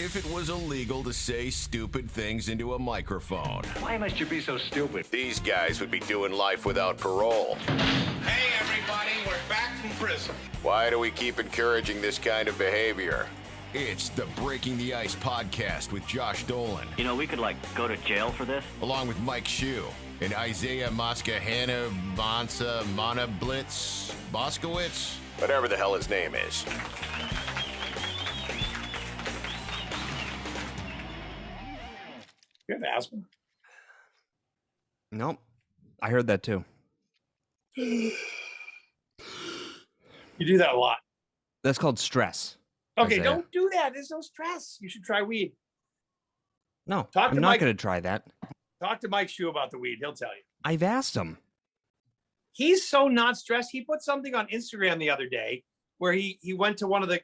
if it was illegal to say stupid things into a microphone. Why must you be so stupid? These guys would be doing life without parole. Hey, everybody, we're back from prison. Why do we keep encouraging this kind of behavior? It's the Breaking the Ice podcast with Josh Dolan. You know, we could, go to jail for this. Along with Mike Hsu and Isaiah Moskahana Bonsa Monablitz Moskowitz, whatever the hell his name is. You have asthma? Nope. I heard that too. You do that a lot. That's called stress. Okay, Isaiah. don't do that. There's no stress. You should try weed. No, Talk I'm to not Mike. going to try that. Talk to Mike Hsu about the weed. He'll tell you. I've asked him. He's so not stressed. He put something on Instagram the other day where he went to one of the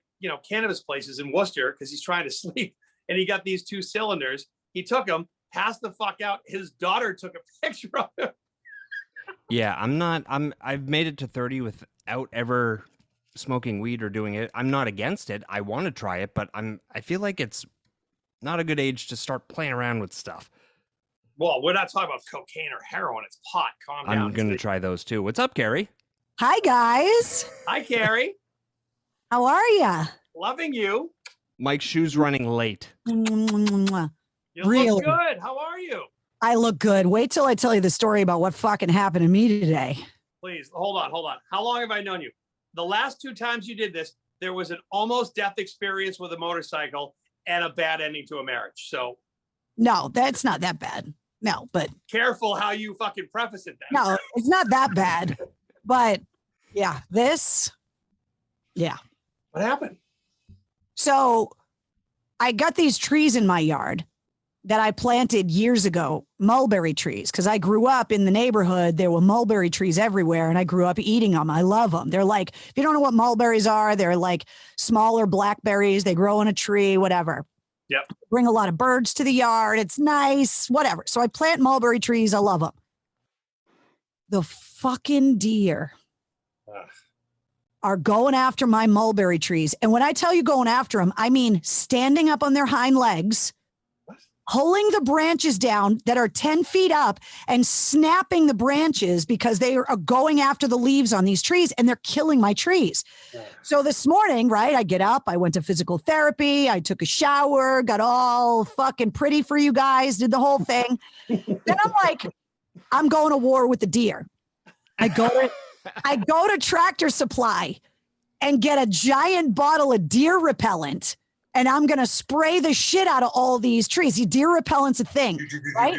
cannabis places in Worcester because he's trying to sleep, and he got these 2 cylinders. He took them, passed the fuck out. His daughter took a picture of him. Yeah, I've made it to 30 without ever smoking weed or doing it. I'm not against it. I want to try it, but I feel like it's not a good age to start playing around with stuff. Well, we're not talking about cocaine or heroin. It's pot. Calm down. I'm going to try those too. What's up, Carrie? Hi, guys. Hi, Carrie. How are ya? Loving you. Mike Hsu's running late. You Really? look good. How are you? I look good. Wait till I tell you the story about what fucking happened to me today. Please, hold on. How long have I known you? The last 2 times you did this, there was an almost death experience with a motorcycle and a bad ending to a marriage. So No, that's not that bad. No, but careful how you fucking preface it then. no, it's not that bad. But yeah, yeah. What happened? So I got these trees in my yard that I planted years ago, mulberry trees, because I grew up in the neighborhood. There were mulberry trees everywhere, and I grew up eating them. I love them. They're like, if you don't know what mulberries are, they're like smaller blackberries. They grow in a tree, whatever. Yep. Bring a lot of birds to the yard. It's nice, whatever. So I plant mulberry trees. I love them. The fucking deer are going after my mulberry trees. And when I tell you going after them, I mean standing up on their hind legs, pulling the branches down that are 10 feet up and snapping the branches because they are going after the leaves on these trees, and they're killing my trees. So this morning, right, I get up, I went to physical therapy, I took a shower, got all fucking pretty for you guys, did the whole thing. Then I'm like, I'm going to war with the deer. I go to Tractor Supply and get a giant bottle of deer repellent, and I'm going to spray the shit out of all these trees. Deer repellent's a thing, right?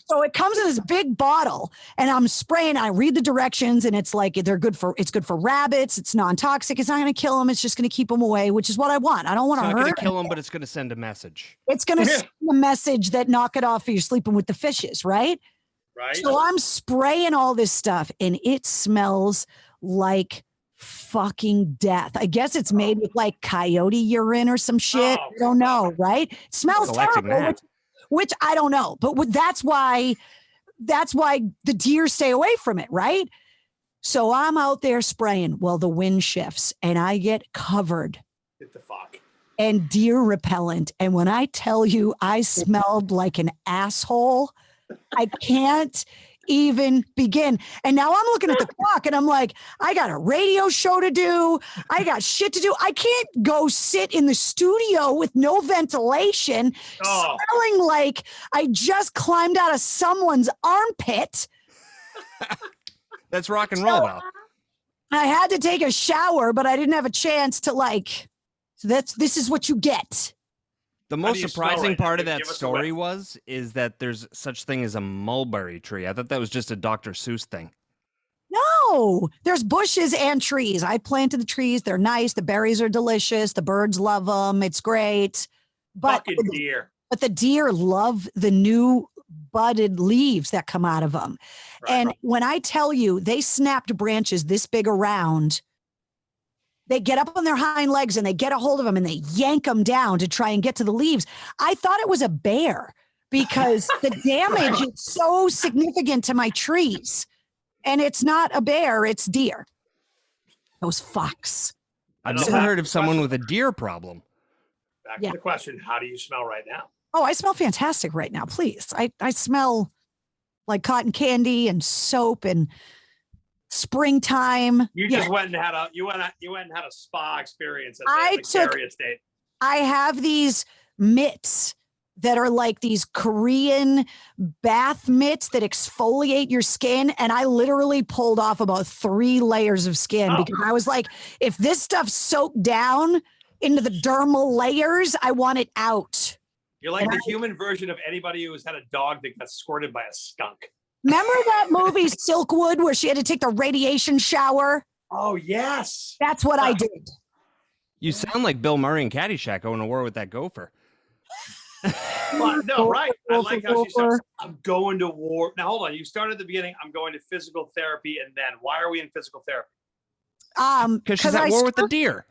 So it comes in this big bottle, and I'm spraying. I read the directions, and it's like it's good for rabbits. It's non-toxic. It's not going to kill them. It's just going to keep them away, which is what I want. I don't want to hurt. It's not going to kill them, but it's going to send a message. It's going to send a message that knock it off if you're sleeping with the fishes, right? Right. So I'm spraying all this stuff, and it smells like fucking death. I guess it's made with like coyote urine or some shit. I don't know, right? It smells terrible, which I don't know. But that's why the deer stay away from it, right? So I'm out there spraying. Well, the wind shifts, and I get covered Get the fuck. and deer repellent. And when I tell you I smelled like an asshole, I can't even begin. And now I'm looking at the clock, and I'm like, I got a radio show to do. I got shit to do. I can't go sit in the studio with no ventilation, smelling like I just climbed out of someone's armpit. That's rock and roll, though. I had to take a shower, but I didn't have a chance to this is what you get. The How most do you smell surprising right now? part of Give that us a story whiff. is that there's such thing as a mulberry tree. I thought that was just a Dr. Seuss thing. No, there's bushes and trees. I planted the trees. They're nice. The berries are delicious. The birds love them. It's great. But Fucking deer. the deer love the new budded leaves that come out of them. Right. And when I tell you they snapped branches this big around, they get up on their hind legs and they get a hold of them and they yank them down to try and get to the leaves. I thought it was a bear because the damage is so significant to my trees. And it's not a bear, it's deer. Those fucks. I've never heard of someone with a deer problem. back to the question, how do you smell right now? Oh, I smell fantastic right now. Please. I smell like cotton candy and soap and springtime. You just went and had a spa experience at the Carrie estate. I have these mitts that are like these Korean bath mitts that exfoliate your skin. And I literally pulled off about 3 layers of skin because I was like, if this stuff soaked down into the dermal layers, I want it out. You're like the human version of anybody who has had a dog that got squirted by a skunk. Remember that movie Silkwood where she had to take the radiation shower? Oh, yes. That's what I did. You sound like Bill Murray in Caddyshack going to war with that gopher. Well, no, right. I like how she starts, I'm going to war. Now, hold on. You started at the beginning. I'm going to physical therapy. And then why are we in physical therapy? Because she's at war with the deer.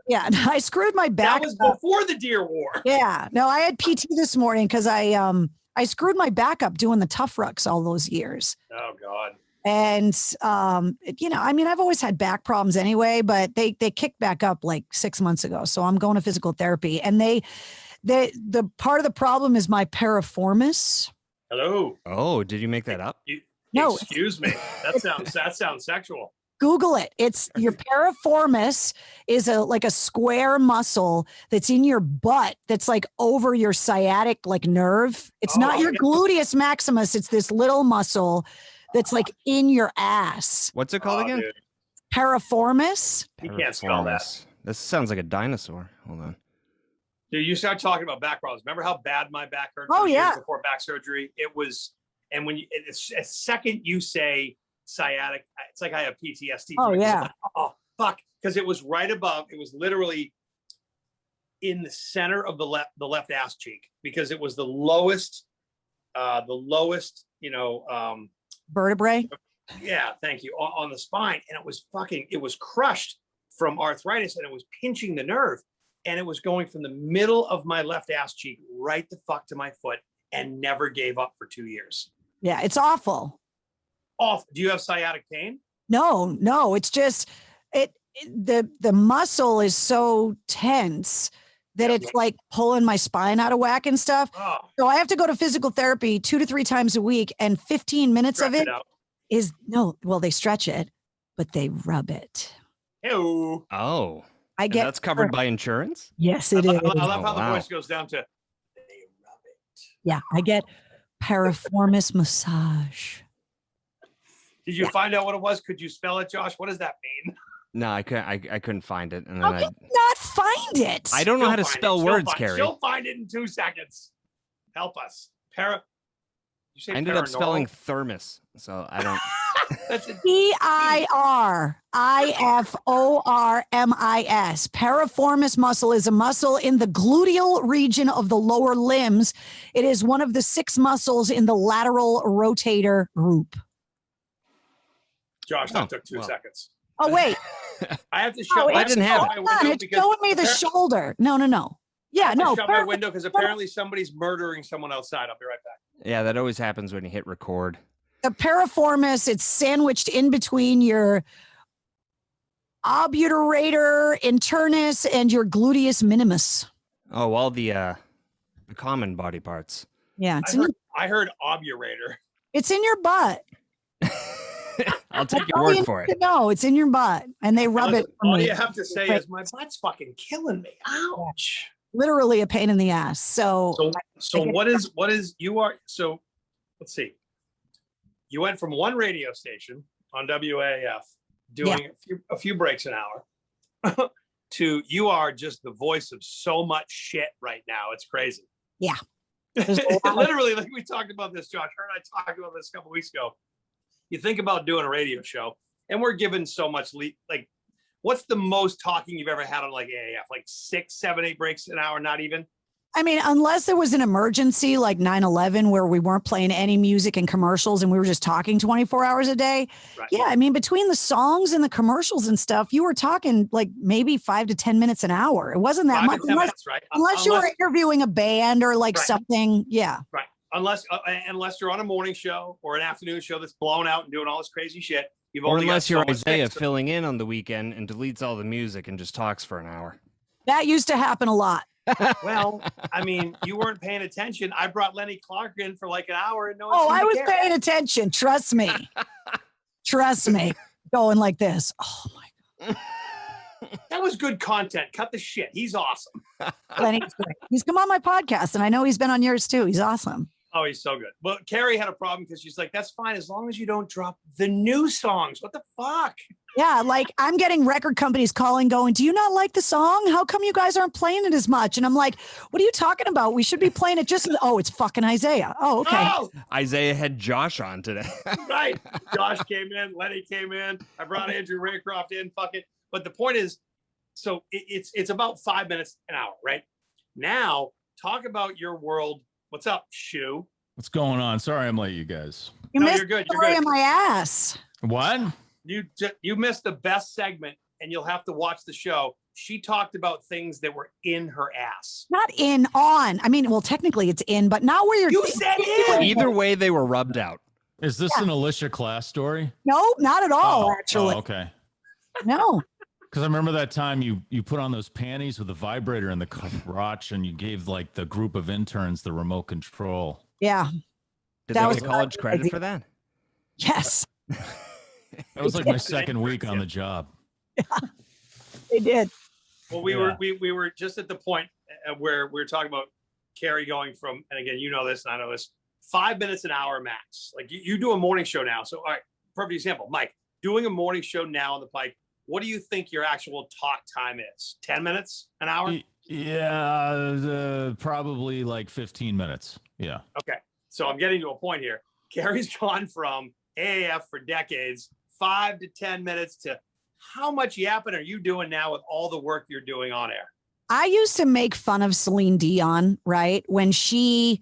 Yeah, I screwed my back. That was before the deer war. Yeah, no, I had PT this morning because I screwed my back up doing the tough rucks all those years. Oh God. And I mean, I've always had back problems anyway, but they kicked back up like 6 months ago. So I'm going to physical therapy, and the part of the problem is my piriformis. Hello. Oh, did you make that up? No. Excuse me. That sounds sexual. Google it. It's your piriformis is like a square muscle that's in your butt that's like over your sciatic like nerve. It's not your gluteus maximus. It's this little muscle that's like in your ass. What's it called again? Dude. Piriformis. You can't spell that. This sounds like a dinosaur. Hold on. Dude, you start talking about back problems. Remember how bad my back hurt? Years before back surgery, it was. And when it's a second you say sciatic, it's like I have PTSD. Oh yeah. Like, oh fuck, because it was right above. It was literally in the center of the left ass cheek because it was the lowest. Vertebrae. Yeah, thank you. On the spine, and it was crushed from arthritis, and it was pinching the nerve, and it was going from the middle of my left ass cheek right the fuck to my foot, and never gave up for 2 years. Yeah, it's awful. Awful. Do you have sciatic pain? No, it's just the muscle is so tense that it's like pulling my spine out of whack and stuff. Oh. So I have to go to physical therapy 2 to 3 times a week, and 15 minutes of it is they stretch it, but they rub it. Ew. Oh, I get that's covered by insurance. Yes, it is. I love how the voice goes down to they rub it. Yeah, I get piriformis massage. Did you find out what it was? Could you spell it, Josh? What does that mean? No, I couldn't find it. And then How can you not find it? I don't know how to spell words, Carrie. She'll find it in 2 seconds. Help us. I ended up spelling thermos, so I don't. That's Piriformis. Piriformis muscle is a muscle in the gluteal region of the lower limbs. It is one of the 6 muscles in the lateral rotator group. Josh, that took 2 seconds. Oh, wait. I have to show. I didn't have it. It's showing me the shoulder. No. Yeah, no. Shut my window because apparently somebody's murdering someone outside. I'll be right back. Yeah, that always happens when you hit record. The piriformis, it's sandwiched in between your obturator internus and your gluteus minimus. Oh, all the common body parts. Yeah, I heard obturator. It's in your butt. I'll take your word for it. No, it's in your butt, and they rub it. All you have to say is my butt's fucking killing me. Ouch! Literally a pain in the ass. So what is you are? So let's see. You went from one radio station on WAF doing a few breaks an hour to you are just the voice of so much shit right now. It's crazy. Yeah. Literally, like we talked about this, Josh. Her and I talked about this a couple weeks ago. You think about doing a radio show, and we're given so much like, what's the most talking you've ever had on like AAF? Like 6, 7, 8 breaks an hour, not even? I mean, unless there was an emergency like 9/11 where we weren't playing any music and commercials and we were just talking 24 hours a day. Right. Yeah, I mean, between the songs and the commercials and stuff, you were talking like maybe 5 to 10 minutes an hour. It wasn't that much. Unless you were interviewing a band or like something. Yeah. Right. Unless you're on a morning show or an afternoon show that's blown out and doing all this crazy shit. Or unless you're Isaiah filling in on the weekend and deletes all the music and just talks for an hour. That used to happen a lot. Well, I mean, you weren't paying attention. I brought Lenny Clark in for like an hour and no one Oh, seemed I to was care. paying attention. Trust me. Trust me. Going like this. Oh my God. That was good content. Cut the shit. He's awesome. Lenny's great. He's come on my podcast, and I know he's been on yours too. He's awesome. Oh, he's so good. Well, Carrie had a problem because she's like, that's fine as long as you don't drop the new songs. What the fuck? Yeah, like I'm getting record companies calling, going, do you not like the song? How come you guys aren't playing it as much? And I'm like, what are you talking about? We should be playing it just. Oh, it's fucking Isaiah. Oh, okay. Oh, Isaiah had Josh on today. right. Josh came in. Lenny came in. I brought Andrew Raycroft in. Fuck it. But the point is, so it's about 5 minutes an hour, right? Now, talk about your world. What's up, Hsu? What's going on? Sorry I'm late, you guys. You No, missed you're good. the You're story good. of my ass. What? You missed the best segment, and you'll have to watch the show. She talked about things that were in her ass. Not in, on. I mean, well, technically it's in, but not where you're. You said in. Either way, they were rubbed out. Is this an Alicia Class story? No, not at all, actually. Oh, okay. No. Because I remember that time you put on those panties with a vibrator in the crotch and you gave like the group of interns the remote control. Yeah. Did That they was get college my credit idea. for that? Yes, That was like my second week on the job. they did. Well, we were just at the point where we were talking about Carrie going from, and again, you know this and I know this, 5 minutes an hour max. Like you do a morning show now. So, all right, perfect example. Mike, doing a morning show now on the Pike, what do you think your actual talk time is? 10 minutes an hour? Yeah, probably like 15 minutes. Yeah. Okay. So I'm getting to a point here. Carrie's gone from AAF for decades, 5 to 10 minutes to how much yapping are you doing now with all the work you're doing on air? I used to make fun of Celine Dion, right? When she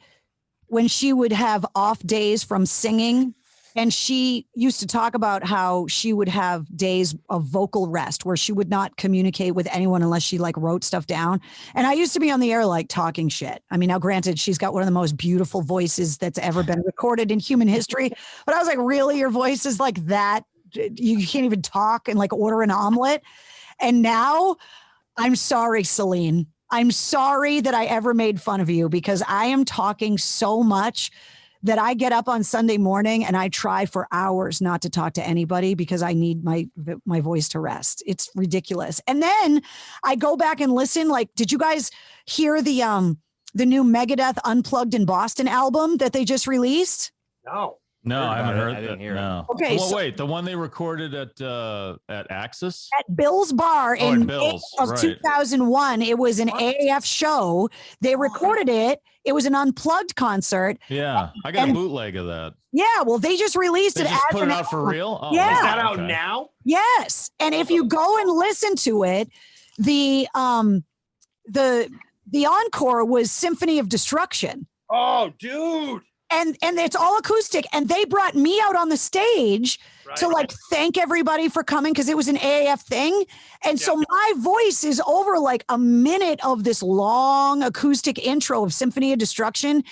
would have off days from singing, and she used to talk about how she would have days of vocal rest where she would not communicate with anyone unless she like wrote stuff down. And I used to be on the air like talking shit. I mean, now granted, she's got one of the most beautiful voices that's ever been recorded in human history. But I was like, really? Your voice is like that? You can't even talk and like order an omelet. And now I'm sorry, Celine. I'm sorry that I ever made fun of you because I am talking so much that I get up on Sunday morning and I try for hours not to talk to anybody because I need my voice to rest. It's ridiculous. And then I go back and listen. Like, did you guys hear the new Megadeth Unplugged in Boston album that they just released? No, I haven't heard I didn't that. hear it. No. Okay, Well, so- wait, the one they recorded at Axis? At Bill's Bar in at Bill's, May of right. 2001. It was an AAF show. They recorded it. It was an unplugged concert. Yeah, I got a And- bootleg of that. Yeah, well, they just released They it just as put an it out for album. real? Oh, Yeah. Is that out okay. now? Yes, and if you go and listen to it, the encore was Symphony of Destruction. Oh, dude. And it's all acoustic, and they brought me out on the stage to Right. like thank everybody for coming because it was an AAF thing. And so my voice is over like a minute of this long acoustic intro of Symphony of Destruction.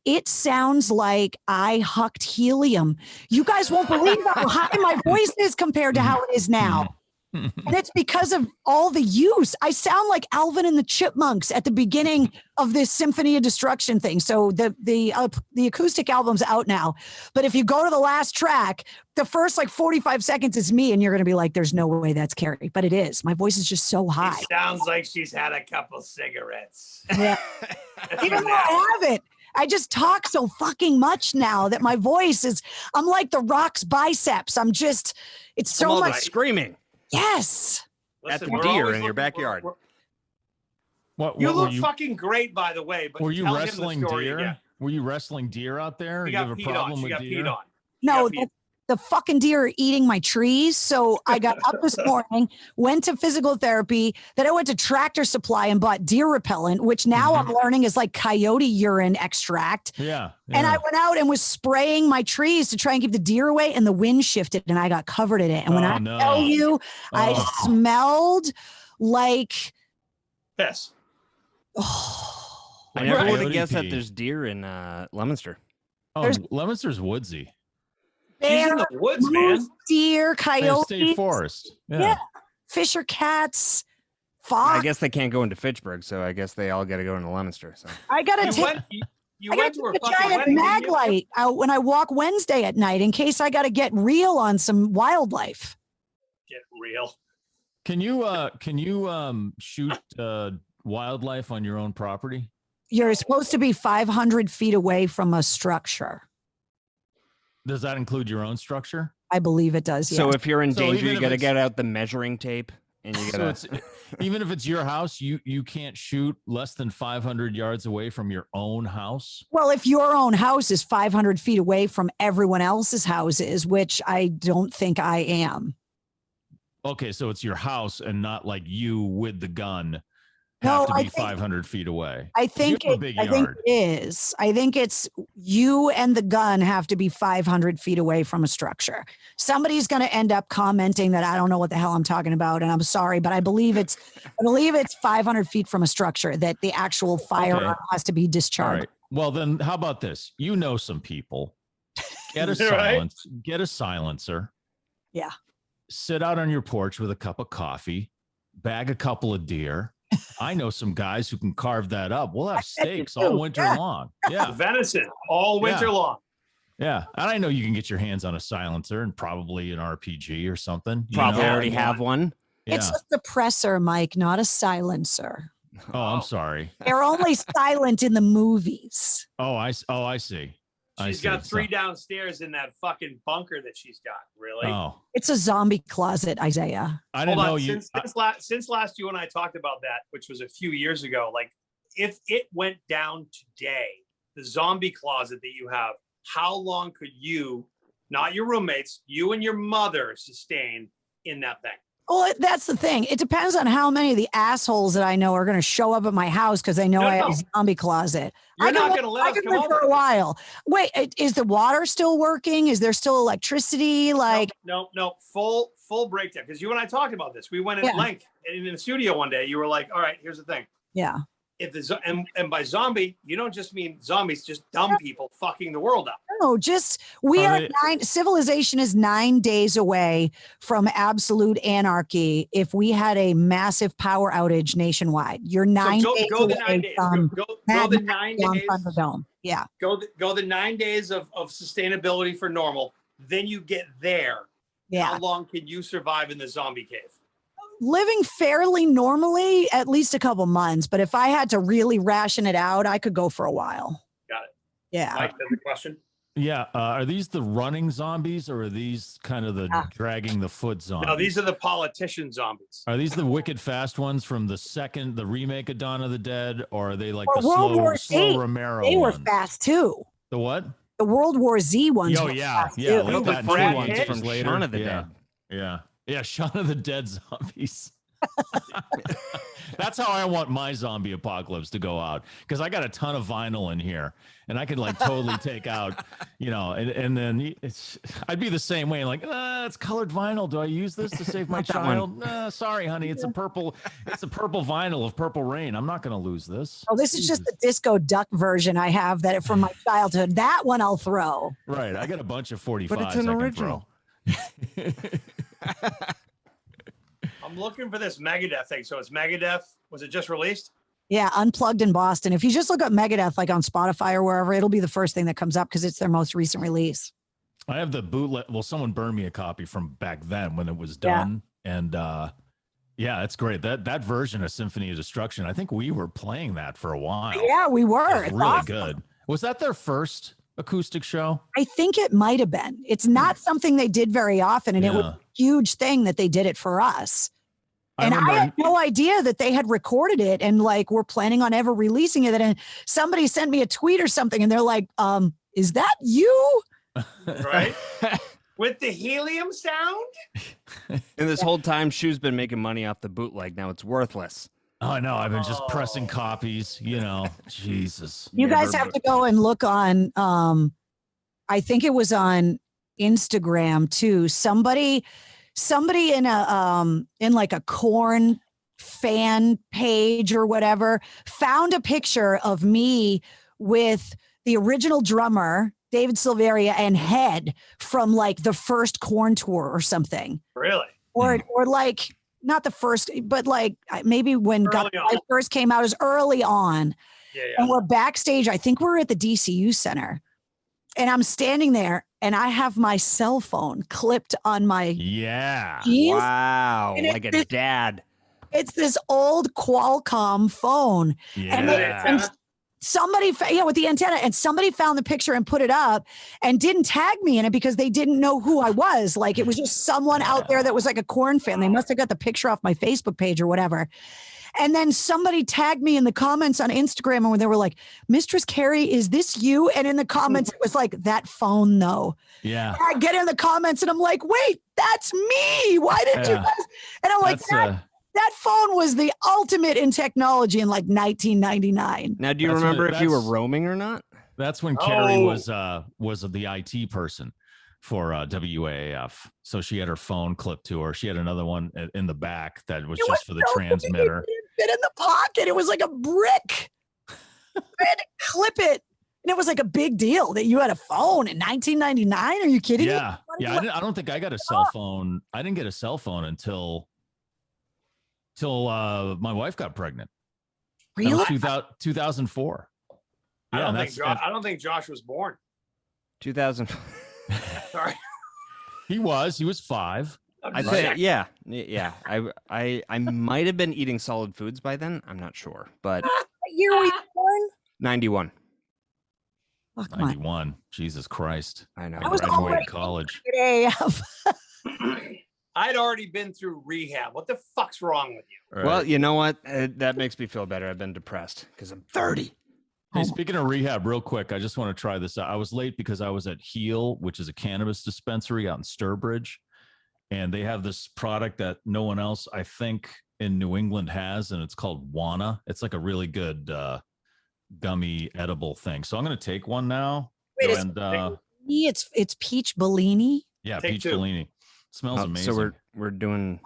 It sounds like I hucked helium. You guys won't believe how high my voice is compared to how it is now. And it's because of all the use. I sound like Alvin and the Chipmunks at the beginning of this Symphony of Destruction thing. So the acoustic album's out now. But if you go to the last track, the first like 45 seconds is me, and you're going to be like, there's no way that's Carrie. But it is. My voice is just so high. It sounds like she's had a couple cigarettes. Yeah. That's Even what though I haven't. I just talk so fucking much now that my voice is, I'm like the Rock's biceps. it's From so all the much. screaming. Yes. At the we're deer always in your looking- backyard. What You were look fucking great, by the way. But Were you tell him the wrestling story deer? again. Were you wrestling deer out there? She You got have a peed problem on. She with got deer? peed on. No, She got peed- the fucking deer are eating my trees. So I got up this morning, went to physical therapy. Then I went to Tractor Supply and bought deer repellent, which now I'm learning is like coyote urine extract. Yeah. And I went out and was spraying my trees to try and keep the deer away, and the wind shifted and I got covered in it. And when Oh, I no. tell you, I Oh. smelled like, Piss. I never would have Coyote guessed that pee. there's deer in Leominster. Oh, there's- Leominster's woodsy. She's in bear, the woods, man. moose, deer, They have state coyotes, forest. Yeah. Fisher cats, Fuck. I guess they can't go into Fitchburg, so I guess they all got to go into Leominster. So I gotta You take. went, you I went gotta to her take a fucking giant wedding. mag didn't you? light out when I walk Wednesday at night in case I gotta get real on some wildlife. Get real. Can you shoot wildlife on your own property? You're supposed to be 500 feet away from a structure. Does that include your own structure? I believe it does. So yes. if you're in So danger, even you if got to it's- get out the measuring tape, and you So got it's even if it's your house, you can't shoot less than 500 yards away from your own house. Well, if your own house is 500 feet away from everyone else's houses, which I don't think I am. Okay, so it's your house and not like you with the gun No, have to I be think- 500 feet away. I think You have a big I think yard. it is. I think it's you and the gun have to be 500 feet away from a structure. Somebody's going to end up commenting that I don't know what the hell I'm talking about, and I'm sorry, but I believe it's 500 feet from a structure that the actual firearm has to be All discharged. right. Well, then how about this? You know some people. Get a Right? get a silencer. Yeah. Sit out on your porch with a cup of coffee, bag a couple of deer. I know some guys who can carve that up. We'll have bet you steaks do. all winter Yeah. long. Yeah. Venison all winter Yeah. long. Yeah. And I know you can get your hands on a silencer and probably an RPG or something. you probably know? already have one. Yeah. It's a suppressor, Mike, not a silencer. Oh, I'm sorry. They're only silent in the movies. Oh, I see. I She's see. got 3 So- downstairs in that fucking bunker that she's got. Really? Oh, It's a zombie closet, Isaiah. I didn't Hold know on. you. Since last you and I talked about that, which was a few years ago, like if it went down today, the zombie closet that you have, how long could you, not your roommates, you and your mother sustain in that thing? Well, that's the thing. It depends on how many of the assholes that I know are going to show up at my house because they know No, I have no. a zombie closet. You're I not could going to let I us could come live for over. a while. Wait, is the water still working? Is there still electricity? Like, No, full breakdown. Because you and I talked about this. We went at Yeah. length in the studio one day. You were like, "All right, here's the thing. yeah. If and by zombie, you don't just mean zombies, just dumb people fucking the world up." No, just we Are are they- civilization is 9 days away from absolute anarchy if we had a massive power outage nationwide. You're 9 So days go the away 9 days. from Go Mad the Max 9 beyond days. Thunderdome. Yeah. Go the 9 days of sustainability for normal. Then you get there. Yeah. How long can you survive in the zombie cave? Living fairly normally, at least a couple months. But if I had to really ration it out, I could go for a while. Got it. Yeah. Mike, there's a question. Yeah. Are these the running zombies or are these kind of the dragging the foot zombies? No, these are the politician zombies. Are these the wicked fast ones from the remake of Dawn of the Dead, or are they like Or the World War slow Z. Romero They were ones? fast too. The what? The World War Z ones. Oh were yeah, fast, yeah. too. Like With that and Brad 21 Pitt days from later. Shaun of the yeah. Dead. Yeah, Shaun of the Dead zombies. That's how I want my zombie apocalypse to go out, because I got a ton of vinyl in here and I could like totally take out, and then I'd be the same way, like, it's colored vinyl. Do I use this to save my Not that one. child? Sorry, honey, it's a purple vinyl of Purple Rain. I'm not going to lose this. Oh, this is just the disco duck version I have that from my childhood. That one I'll throw. Right. I got a bunch of 45s. But it's an original. I'm looking for this Megadeth thing. So it's Megadeth. Was it just released? Yeah, Unplugged in Boston. If you just look up Megadeth, like on Spotify or wherever, it'll be the first thing that comes up because it's their most recent release. I have the bootleg. Well, someone burned me a copy from back then when it was Yeah. done. And yeah, it's great. That version of Symphony of Destruction, I think we were playing that for a while. Yeah, we were. It was It's really awesome. good. Was that their first acoustic show? I think it might have been. It's not something they did very often, and it was Yeah. a huge thing that they did it for us. I And I remember had no idea that they had recorded it and like we're planning on ever releasing it. And somebody sent me a tweet or something, and they're like, is that you? Right? With the helium sound? And this whole time, Hsu's been making money off the bootleg. Now it's worthless. Oh, I know. I've been just pressing copies, Jesus. You guys have to go and look on I think it was on Instagram too. Somebody in in like a Korn fan page or whatever found a picture of me with the original drummer David Silveria and Head from like the first Korn tour or something. Really? Or like not the first, but like maybe when Early on. I first came out, is early on. Yeah. And we're backstage. I think we're at the DCU Center. And I'm standing there and I have my cell phone clipped on my jeans. Wow. And Like a dad. It's this old Qualcomm phone. Yeah. And somebody, with the antenna, and somebody found the picture and put it up and didn't tag me in it because they didn't know who I was. Like it was just someone out there that was like a Korn fan. They must have got the picture off my Facebook page or whatever. And then somebody tagged me in the comments on Instagram and when they were like, Mistress Carrie, is this you? And in the comments, it was like, that phone though. Yeah. And I get in the comments and I'm like, wait, that's me. Why did you guys? And I'm like, that phone was the ultimate in technology in like 1999. Now, do you remember if you were roaming or not? That's when Carrie was the IT person for WAAF. So she had her phone clipped to her. She had another one in the back that was just for the transmitter. It fit in the pocket. It was like a brick. I had to clip it. And it was like a big deal that you had a phone in 1999. Are you kidding me? Yeah. I don't think I got a cell phone. I didn't get a cell phone until my wife got pregnant. Really? 2004. I don't think Josh was born. 2000. Sorry. He was 5. I think, yeah. I might have been eating solid foods by then. I'm not sure, but What year were you born? 91. Fuck 91. Jesus Christ. I know. I was Graduated already college. I'd already been through rehab. What the fuck's wrong with you? Right. Well, you know what? That makes me feel better. I've been depressed because I'm 30. Hey, speaking of rehab, real quick, I just want to try this out. I was late because I was at Heal, which is a cannabis dispensary out in Sturbridge, and they have this product that no one else, I think, in New England has, and it's called Wana. It's like a really good gummy edible thing. So I'm going to take one now. Wait, and it's peach Bellini. yeah, Take peach 2. Bellini. Smells amazing. So we're doing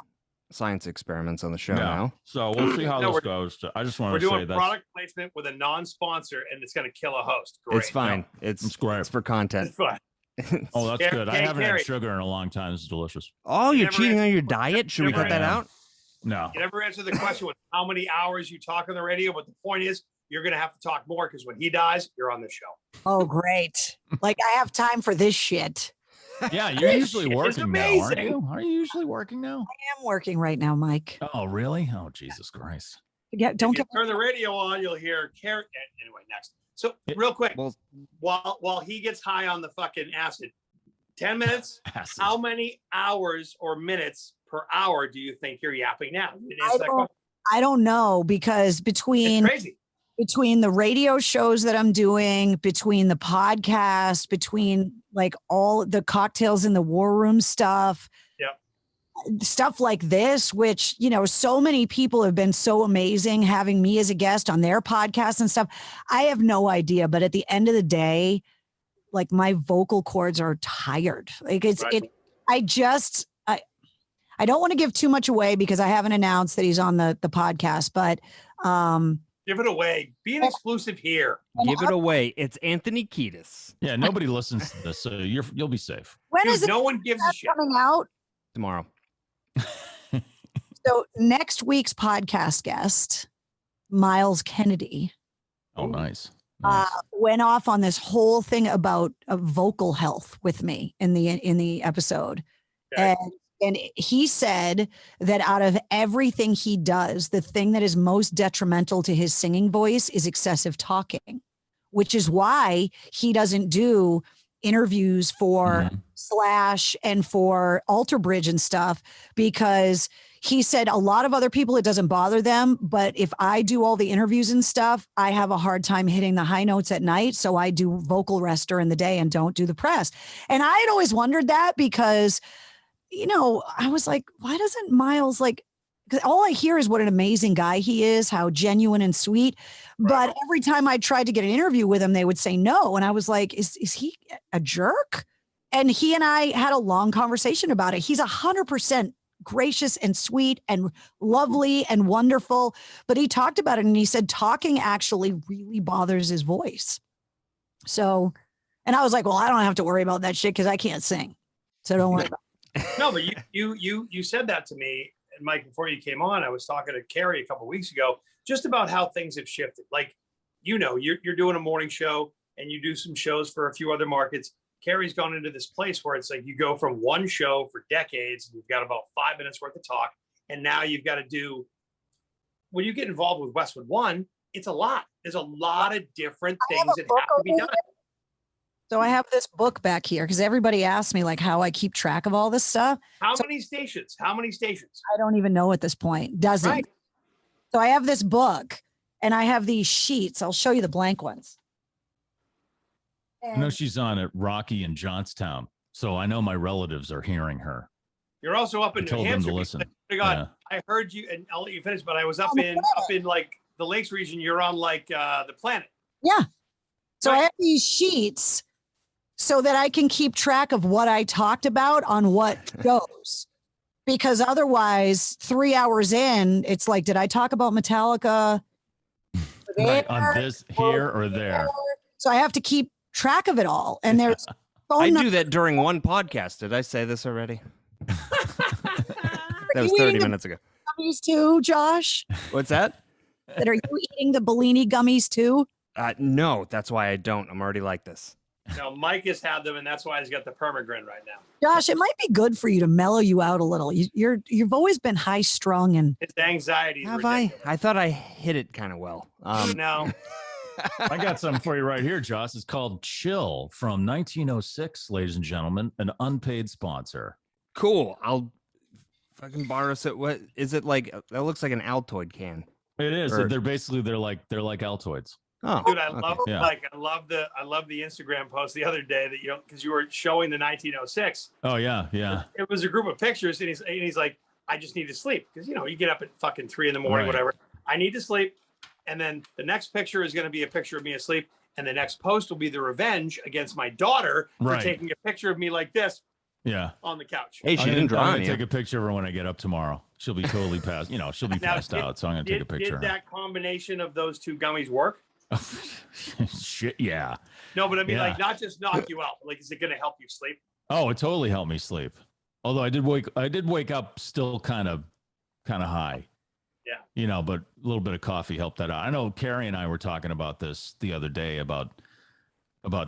science experiments on the show now. So we'll see how this goes. I just want to say we're doing that product placement with a non-sponsor, and it's going to kill a host. Great. It's fine. It's great. It's for content. It's fine. Oh, that's good. I haven't Carrie. had sugar in a long time. This is delicious. Oh, you're never cheating on answered- your diet? Should we never cut that answered- out? No. You never answer the question with how many hours you talk on the radio, but the point is you're going to have to talk more because when he dies, you're on the show. Oh, great. Like I have time for this shit. Yeah, you're usually Shit is working now, aren't amazing. you? Are you usually working now? I am working right now, Mike. Oh, really? Oh, Jesus Christ. Don't If you get turn the radio on, you'll hear Carrie. Anyway, next. So real quick, Well, while he gets high on the fucking acid, 10 minutes. Acid. How many hours or minutes per hour do you think you're yapping now? You didn't I answer that don't, question. I don't know because It's between crazy. the radio shows that I'm doing, between the podcast, between like all the cocktails in the war room stuff, stuff like this, which, you know, so many people have been so amazing having me as a guest on their podcast and stuff. I have no idea, but at the end of the day, like my vocal cords are tired. Like Right. I don't want to give too much away because I haven't announced that he's on the podcast, but Give it away. Be an exclusive here. give it away. It's Anthony Kiedis Yeah, nobody listens to this, so you'll be safe. when Dude, is it no one gives a shit. coming out? tomorrow. So next week's podcast guest, Miles Kennedy, Oh, nice. went off on this whole thing about vocal health with me in the episode. Okay. And he said that out of everything he does, the thing that is most detrimental to his singing voice is excessive talking, which is why he doesn't do interviews for Slash and for Alter Bridge and stuff, because he said a lot of other people, it doesn't bother them. But if I do all the interviews and stuff, I have a hard time hitting the high notes at night. So I do vocal rest during the day and don't do the press. And I had always wondered that because, you know, I was like, why doesn't Miles like, because all I hear is what an amazing guy he is, how genuine and sweet. But every time I tried to get an interview with him, they would say no. And I was like, is he a jerk? And he and I had a long conversation about it. He's 100% gracious and sweet and lovely and wonderful. But he talked about it and he said talking actually really bothers his voice. So, and I was like, well, I don't have to worry about that shit because I can't sing. So don't worry about it. No, but you said that to me Mike, before you came on, I was talking to Carrie a couple of weeks ago just about how things have shifted. Like, you're doing a morning show and you do some shows for a few other markets. Carrie's gone into this place where it's like you go from one show for decades and you've got about 5 minutes worth of talk. And now you've got to do, when you get involved with Westwood One, it's a lot. There's a lot of different things that have to be done. So I have this book back here because everybody asks me like how I keep track of all this stuff. How many stations? I don't even know at this point. Doesn't. Right. So I have this book and I have these sheets. I'll show you the blank ones. I know she's on at Rocky and Johnstown, so I know my relatives are hearing her. You're also up in New Hampshire. Them to listen. God, yeah. I heard you, and I'll let you finish. But I was up in like the Lakes region. You're on like the planet. Yeah. So I have these sheets so that I can keep track of what I talked about on what shows. Because otherwise, 3 hours in, it's like, did I talk about Metallica right, on this here or there? So I have to keep track of it all. And there's I do that during one podcast. Did I say this already? That was 30 minutes ago. Gummies too, Josh? What's that? Are you eating the Bellini gummies too? No, that's why I don't. I'm already like this. No, Mike has had them, and that's why he's got the permagrin right now. Josh, it might be good for you to mellow you out a little. You've always been high strung and it's anxiety. Have I? I thought I hit it kind of well. No. I got something for you right here, Josh. It's called Chill from 1906, ladies and gentlemen, an unpaid sponsor. Cool. I'll fucking borrow it. What is it like? That looks like an Altoid can. It is. They're like Altoids. Oh, dude, I love I love the Instagram post the other day that because you were showing the 1906. Oh yeah. It was a group of pictures, and he's like, I just need to sleep because you get up at fucking 3 a.m, whatever. I need to sleep. And then the next picture is going to be a picture of me asleep. And the next post will be the revenge against my daughter for taking a picture of me like this. Yeah. On the couch. Hey, she didn't draw I'm going to take a picture of her when I get up tomorrow. She'll be totally passed. She'll be passed out. So I'm going to take a picture. Did that combination of those two gummies work? Shit, yeah. No, but I mean, like, not just knock you out. Like, is it going to help you sleep? Oh, it totally helped me sleep. Although I did wake up still kind of high. Yeah. But a little bit of coffee helped that out. I know Carrie and I were talking about this the other day about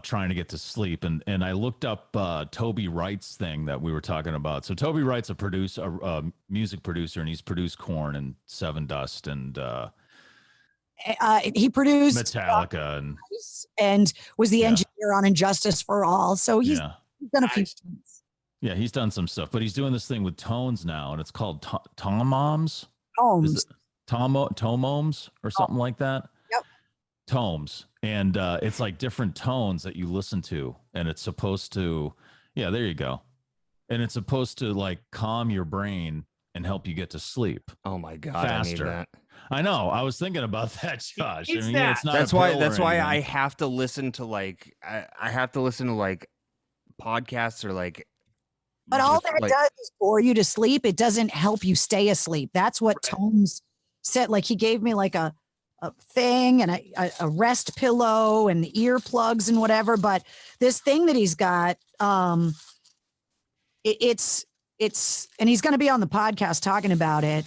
trying to get to sleep. And I looked up Toby Wright's thing that we were talking about. So Toby Wright's a music producer, and he's produced Korn and Seven Dust and he produced Metallica and was the engineer on Injustice for All. So he's done a few things. Yeah, he's done some stuff, but he's doing this thing with tones now, and it's called Tomoms. Tomoms or something like that. Yep. Tomes. And it's like different tones that you listen to, and it's supposed to, there you go. And it's supposed to like calm your brain and help you get to sleep. Oh my God. Faster. I need that. I know. I was thinking about that, Josh. It's it's not that's why I have to listen to like podcasts or like. But all that does is bore you to sleep. It doesn't help you stay asleep. That's what Tomes said. Like, he gave me like a thing and a rest pillow and earplugs and whatever. But this thing that he's got, it's and he's going to be on the podcast talking about it.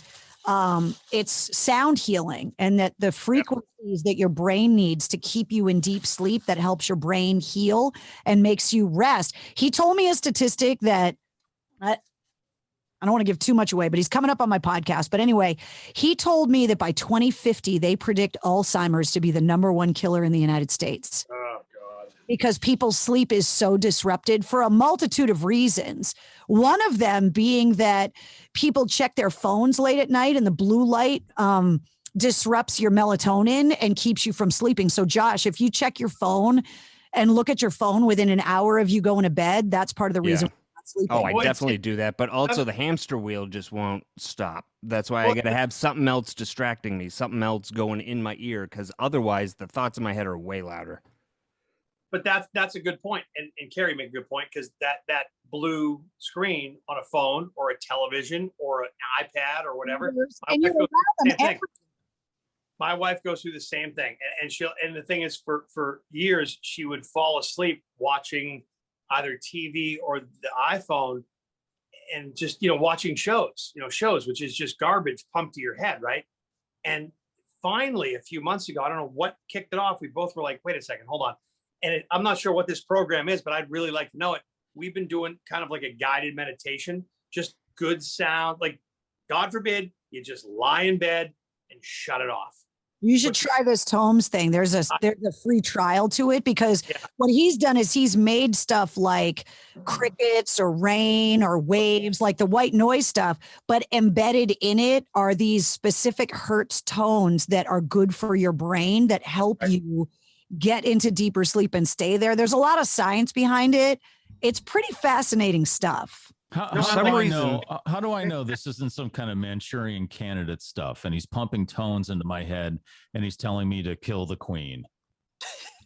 It's sound healing, and that the frequencies that your brain needs to keep you in deep sleep, that helps your brain heal and makes you rest. He told me a statistic that I don't want to give too much away, but he's coming up on my podcast. But anyway, he told me that by 2050, they predict Alzheimer's to be the #1 killer in the United States. Oh, God. Because people's sleep is so disrupted for a multitude of reasons. One of them being that people check their phones late at night, and the blue light disrupts your melatonin and keeps you from sleeping. So, Josh, if you check your phone and look at your phone within an hour of you going to bed, that's part of the reason. Oh, I definitely do that. But also the hamster wheel just won't stop. That's why I got to have something else distracting me, something else going in my ear, because otherwise the thoughts in my head are way louder. But that's a good point. And Carrie made a good point, because that blue screen on a phone or a television or an iPad or whatever, my wife goes through the same thing. And the thing is, for years, she would fall asleep watching either TV or the iPhone, and just, you know, watching shows, which is just garbage pumped to your head, right? And finally, a few months ago, I don't know what kicked it off. We both were like, wait a second, hold on. And I'm not sure what this program is, but I'd really like to know it. We've been doing kind of like a guided meditation, just good sound. Like, God forbid, you just lie in bed and shut it off. You should try this Tomes thing. There's a free trial to it, because what he's done is he's made stuff like crickets or rain or waves, like the white noise stuff, but embedded in it are these specific hertz tones that are good for your brain that help you get into deeper sleep and stay there. There's a lot of science behind it. It's pretty fascinating stuff. How do I know this isn't some kind of Manchurian candidate stuff? And he's pumping tones into my head and he's telling me to kill the queen.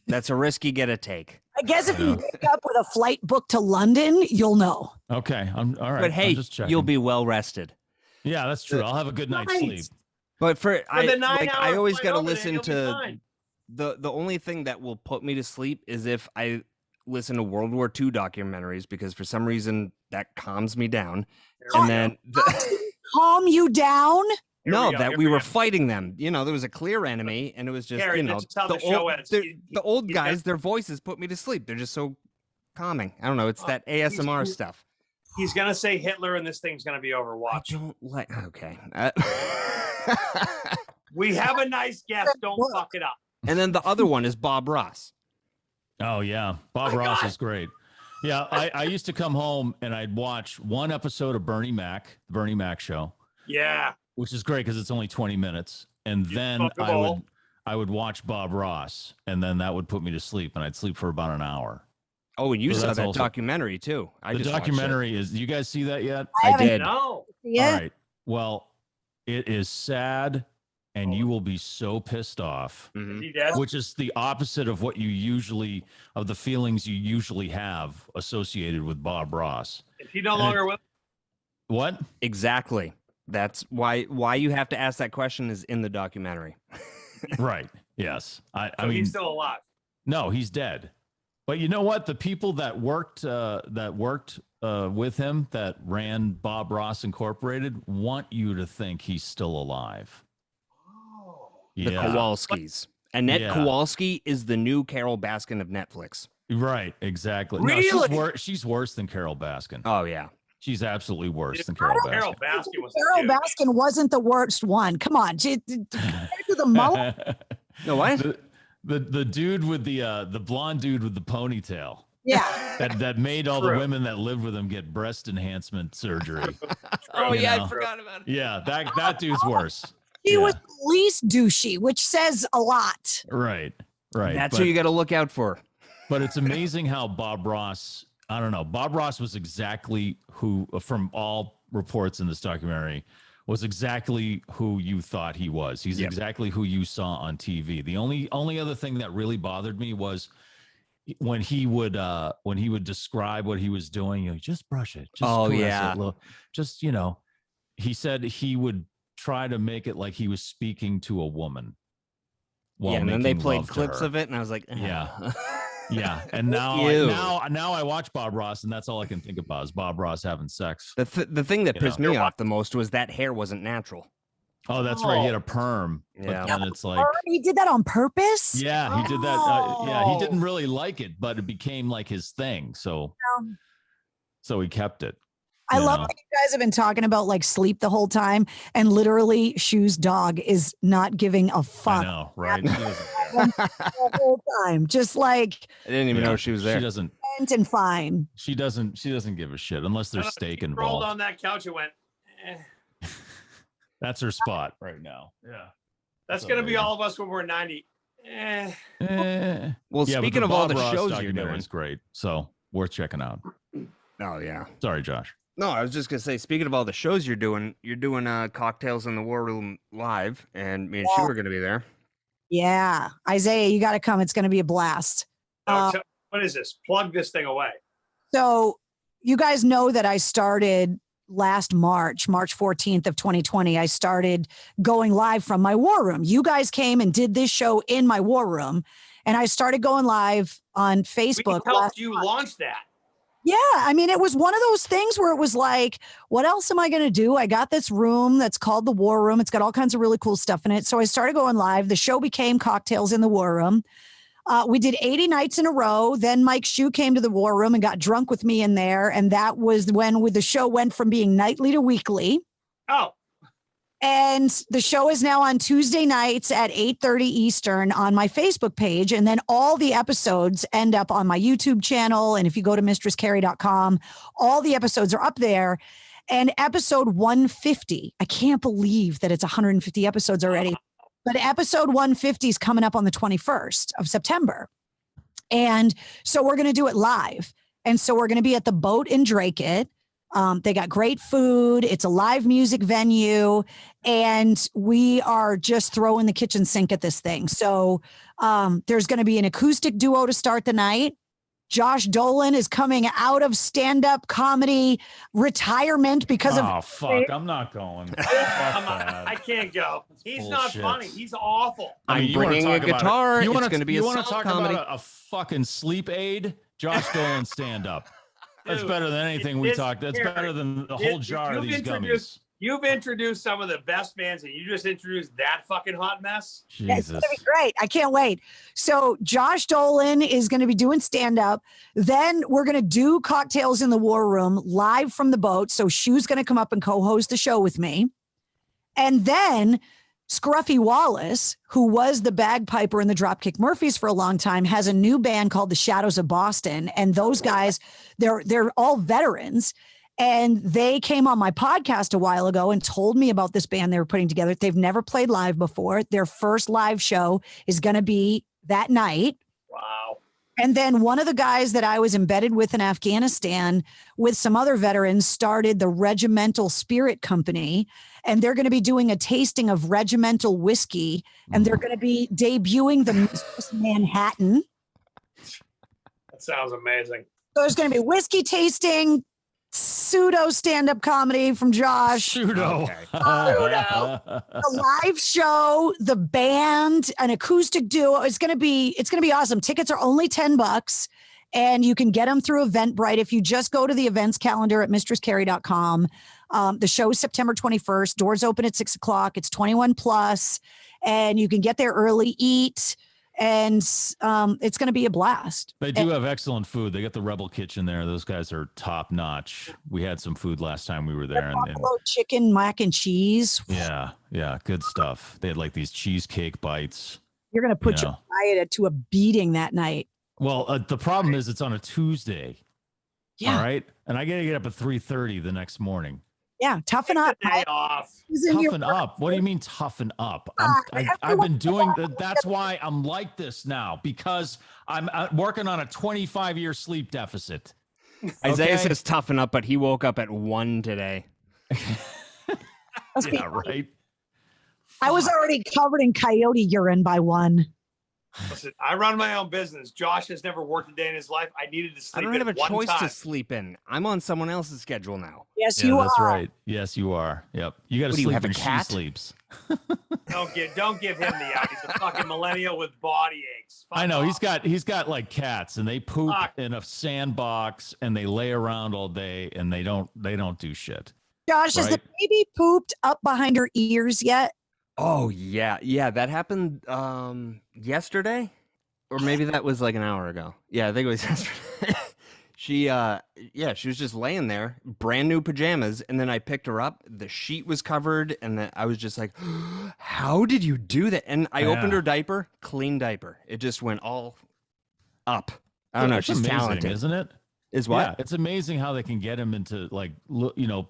That's a risk you gotta take. I guess if you wake up with a flight booked to London, you'll know. Okay. I'm all right. But hey, you'll be well rested. Yeah, that's true. I'll have a good night's sleep. But I always got to over there, listen you'll be to fine. the only thing that will put me to sleep is if I listen to World War II documentaries, because for some reason that calms me down. And then Calm you down? We were fighting them. You know, there was a clear enemy, and it was just, Carrie, you know, that's how the show ends. the old guys, their voices put me to sleep. They're just so calming. I don't know. It's that ASMR stuff. He's gonna say Hitler, and this thing's gonna be over. Watch. Okay. We have a nice guest. Don't fuck it up. And then the other one is Bob Ross. Oh yeah, Bob Ross is great. Yeah, I used to come home and I'd watch one episode of Bernie Mac, the Bernie Mac show. Yeah, which is great because it's only 20 minutes, and then I would watch Bob Ross, and then that would put me to sleep, and I'd sleep for about an hour. Oh, and you saw that documentary too. The documentary is. You guys see that yet? I did. No. Yeah. All right. Well, it is sad. And you will be so pissed off, which is the opposite of what of the feelings you usually have associated with Bob Ross. Is he no longer with? What? Exactly. That's why you have to ask that question is in the documentary. Right. Yes. I mean, he's still alive. No, he's dead. But you know what? The people that worked with him, that ran Bob Ross Incorporated, want you to think he's still alive. The Kowalskis. Annette Kowalski is the new Carol Baskin of Netflix. Right, exactly. Really? No, she's worse than Carol Baskin. Oh, yeah. She's absolutely worse than Carol Baskin. Carol Baskin was Carol Baskin wasn't the worst one. Come on. Compared to the mullet. No, what? The dude with the blonde dude with the ponytail. Yeah. That made all the women that lived with him get breast enhancement surgery. Oh, yeah, I forgot about it. Yeah, that dude's worse. He was least douchey, which says a lot. Right. That's who you got to look out for. But it's amazing how Bob Ross, I don't know, Bob Ross was exactly who, from all reports in this documentary, was exactly who you thought he was. He's exactly who you saw on TV. The only other thing that really bothered me was when he would describe what he was doing, you know, just brush it. Just he said he would try to make it like he was speaking to a woman. And then they played clips of it, and I was like, yeah. And now I watch Bob Ross, and that's all I can think about is Bob Ross having sex. The thing that pissed me off the most was that hair wasn't natural. Oh, that's right. He had a perm. Yeah. But then it's like he did that on purpose. Yeah, he did that. He didn't really like it, but it became like his thing. So he kept it. I love that you guys have been talking about like sleep the whole time, and literally Hsu's dog is not giving a fuck. I know, right? The whole time, just like I didn't even know she was there. She doesn't. And fine. She doesn't give a shit unless there's steak involved. Rolled on that couch and went. That's her spot right now. Yeah, that's gonna be all of us when we're 90. Well, speaking of all the shows you're doing, is great. So worth checking out. Oh yeah. Sorry, Josh. No, I was just gonna say, speaking of all the shows you're doing Cocktails in the War Room live, and me and Hsu are gonna be there. Yeah, Isaiah, you got to come. It's gonna be a blast. What is this? Plug this thing away. So you guys know that I started last March 14th of 2020. I started going live from my war room. You guys came and did this show in my war room, and I started going live on Facebook. We helped you launch that. Yeah, I mean, it was one of those things where it was like, what else am I going to do? I got this room that's called the War Room. It's got all kinds of really cool stuff in it. So I started going live. The show became Cocktails in the War Room. We did 80 nights in a row. Then Mike Hsu came to the War Room and got drunk with me in there. And that was when the show went from being nightly to weekly. Oh. And the show is now on Tuesday nights at 8:30 Eastern on my Facebook page. And then all the episodes end up on my YouTube channel. And if you go to mistresscarrie.com, all the episodes are up there. And episode 150, I can't believe that it's 150 episodes already. But episode 150 is coming up on the 21st of September. And so we're going to do it live. And so we're going to be at the Boat in Dracut. They got great food. It's a live music venue. And we are just throwing the kitchen sink at this thing. So there's going to be an acoustic duo to start the night. Josh Dolan is coming out of stand-up comedy retirement because of... Oh, fuck. I'm not going. I can't go. He's not funny. He's awful. I'm bringing a guitar. You It's going to be a want to soft talk comedy. about a fucking sleep aid? Josh Dolan stand-up. That's Dude, better than anything we this- talked. That's here, better than the whole jar of these gummies. You've introduced some of the best bands, and you just introduced that fucking hot mess. Yeah, it's Jesus. going to be great. I can't wait. So Josh Dolan is going to be doing stand-up. Then we're going to do Cocktails in the War Room live from the boat. So Hsu's going to come up and co-host the show with me. And then Scruffy Wallace, who was the bagpiper in the Dropkick Murphys for a long time, has a new band called the Shadows of Boston. And those guys, they're all veterans. And they came on my podcast a while ago and told me about this band they were putting together. They've never played live before. Their first live show is going to be that night. Wow. And then one of the guys that I was embedded with in Afghanistan with some other veterans started the Regimental Spirit Company. And they're going to be doing a tasting of regimental whiskey. And they're going to be debuting the Mistress Manhattan. That sounds amazing. So there's going to be whiskey tasting, pseudo stand-up comedy from Josh. Pseudo. The live show, the band, an acoustic duo. It's gonna be awesome. Tickets are only $10, and you can get them through Eventbrite if you just go to the events calendar at mistresscarrie.com. The show is September 21st. Doors open at 6:00. It's 21 plus, and you can get there early, eat, and it's going to be a blast. They do have excellent food. They got the Rebel Kitchen there. Those guys are top notch. We had some food last time we were there. And Buffalo chicken, mac and cheese. yeah, good stuff. They had like these cheesecake bites. You're going to put your diet to a beating that night. Well, the problem is it's on a Tuesday. Yeah. All right. And I got to get up at 3:30 the next morning. Yeah. Toughen up. Day off. Toughen up. What do you mean toughen up? I've been doing that. That's why I'm like this now, because I'm working on a 25-year sleep deficit. Isaiah Okay? says toughen up, but he woke up at 1 today. Yeah, right. I was already covered in coyote urine by 1. Listen, I run my own business. Josh has never worked a day in his life. I needed to I sleep don't have a in one choice time. to sleep in. I'm on someone else's schedule now. Yes, Yeah, you that's are. right. Yes, you are. Yep. You got to What do you sleep have, a when she cat? sleeps. Don't give him the out. He's a fucking millennial with body aches. Fuck I know off. he's got like cats, and they poop Fuck. in a sandbox, and they lay around all day, and they don't do shit. Josh, has the Right. baby pooped up behind her ears yet? Oh yeah, that happened yesterday, or maybe that was like an hour ago. Yeah, I think it was yesterday. She was just laying there, brand new pajamas, and then I picked her up. The sheet was covered, and then I was just like, "How did you do that?" And I opened her diaper, clean diaper. It just went all up. I don't know. It's She's amazing, talented, isn't it? Is what? Yeah, it's amazing how they can get him into like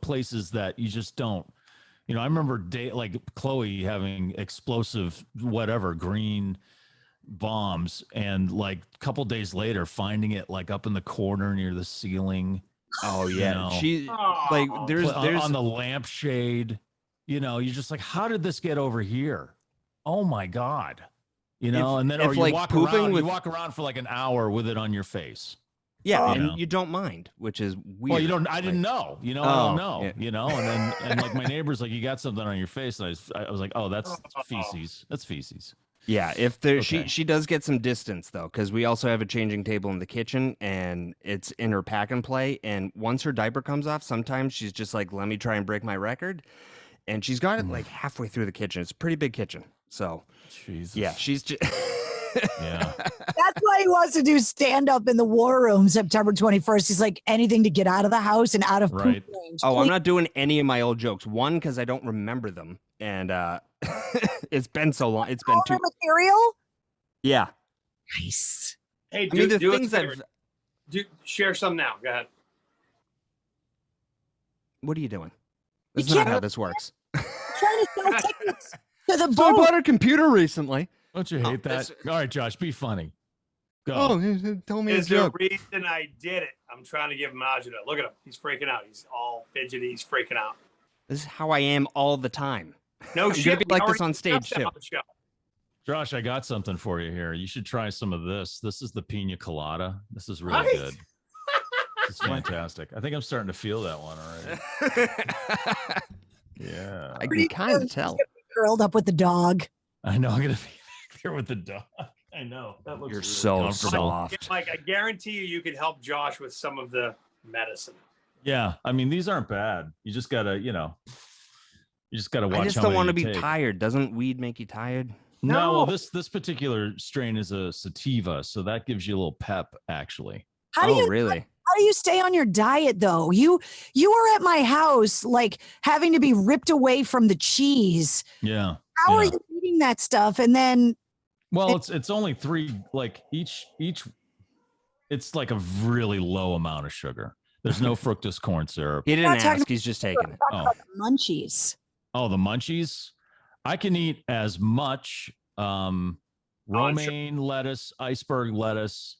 places that you just don't. I remember like Chloe having explosive green bombs, and like a couple days later finding it like up in the corner near the ceiling. Oh yeah, she Oh. like there's on the lampshade. You're just like, how did this get over here? Oh my god! And then if, or you like, walk pooping around. with- You walk around for like an hour with it on your face. yeah, You know. and you don't mind, which is weird. Well, you don't. I didn't know. I don't know. yeah. And like my neighbor's like, you got something on your face, and I was like, oh, that's feces. That's feces. Yeah, if there Okay. she does get some distance though, because we also have a changing table in the kitchen and it's in her pack and play. And once her diaper comes off, sometimes she's just like, "Let me try and break my record," and she's got it like halfway through the kitchen. It's a pretty big kitchen, so Jesus. yeah, she's just Yeah. That's why he wants to do stand up in the war room September 21st. He's like, anything to get out of the house and out of poop Right. range. Oh, I'm Please. not doing any of my old jokes. One, because I don't remember them, and it's been so long. It's been All too. the material. Yeah, Nice. Hey, I mean the do us a things favor. I've. Share some now. Go ahead. What are you doing? You That's not can't- how this works. I'm trying to sell tickets to the So I boat. bought a computer recently. Don't you hate that? this- All right, Josh, be funny. Go. Oh, tell me a Is there a joke. reason I did it? I'm trying to give him agita. Look at him. He's freaking out. He's all fidgety. He's freaking out. This is how I am all the time. No I'm shit. gonna be we like this already on stage, discussed that too. on the show. Josh, I got something for you here. You should try some of this. This is the pina colada. This is really Right? good. It's fantastic. I think I'm starting to feel that one already. Yeah. I can kind of tell. Curled up with the dog. I know I'm gonna be there with the dog. I know. That looks You're really so comfortable. soft. Mike, I guarantee you can help Josh with some of the medicine. Yeah. I mean, these aren't bad. You just gotta, watch. I just how don't many want to you be take. tired. Doesn't weed make you tired? No, well, No. this particular strain is a sativa, so that gives you a little pep, actually. How do Oh, you really? how do you stay on your diet though? You were at my house like having to be ripped away from the cheese. Yeah. How are Yeah. you eating that stuff? And then Well, it's only three, like each it's like a really low amount of sugar. There's no fructose corn syrup. He didn't Not talking ask. He's just taking it. Oh, munchies. oh, the munchies. I can eat as much romaine lettuce, iceberg lettuce,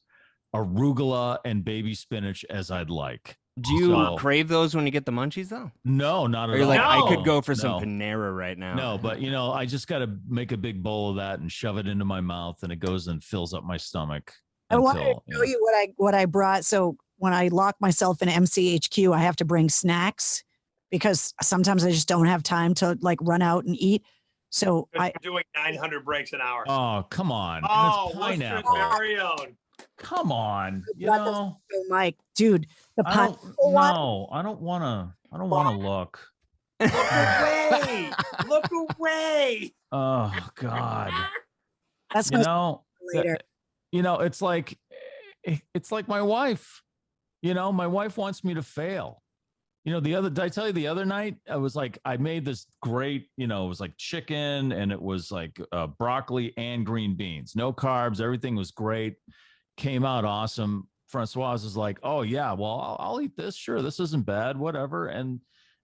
arugula, and baby spinach as I'd like. Do you So- crave those when you get the munchies, though? No, not Or at you're all. like, I No. could go for some No. Panera right now. No, but I just got to make a big bowl of that and shove it into my mouth, and it goes and fills up my stomach. I wanted to until, show you what I brought. So when I lock myself in MCHQ, I have to bring snacks because sometimes I just don't have time to like run out and eat. So We're doing 900 breaks an hour. Oh, come on. And Oh, it's Worcester's pineapple. very own. Come on. Oh, Mike, dude, the I pot. don't, no, I don't want to look. Look away. Look away. Oh God. That's You my know, later. it's like my wife. My wife wants me to fail. Did I tell you the other night? I was like, I made this great, it was like chicken and it was like broccoli and green beans, no carbs. Everything was great. Came out awesome. Francoise is like, oh yeah, well, I'll eat this. Sure. This isn't bad, whatever. And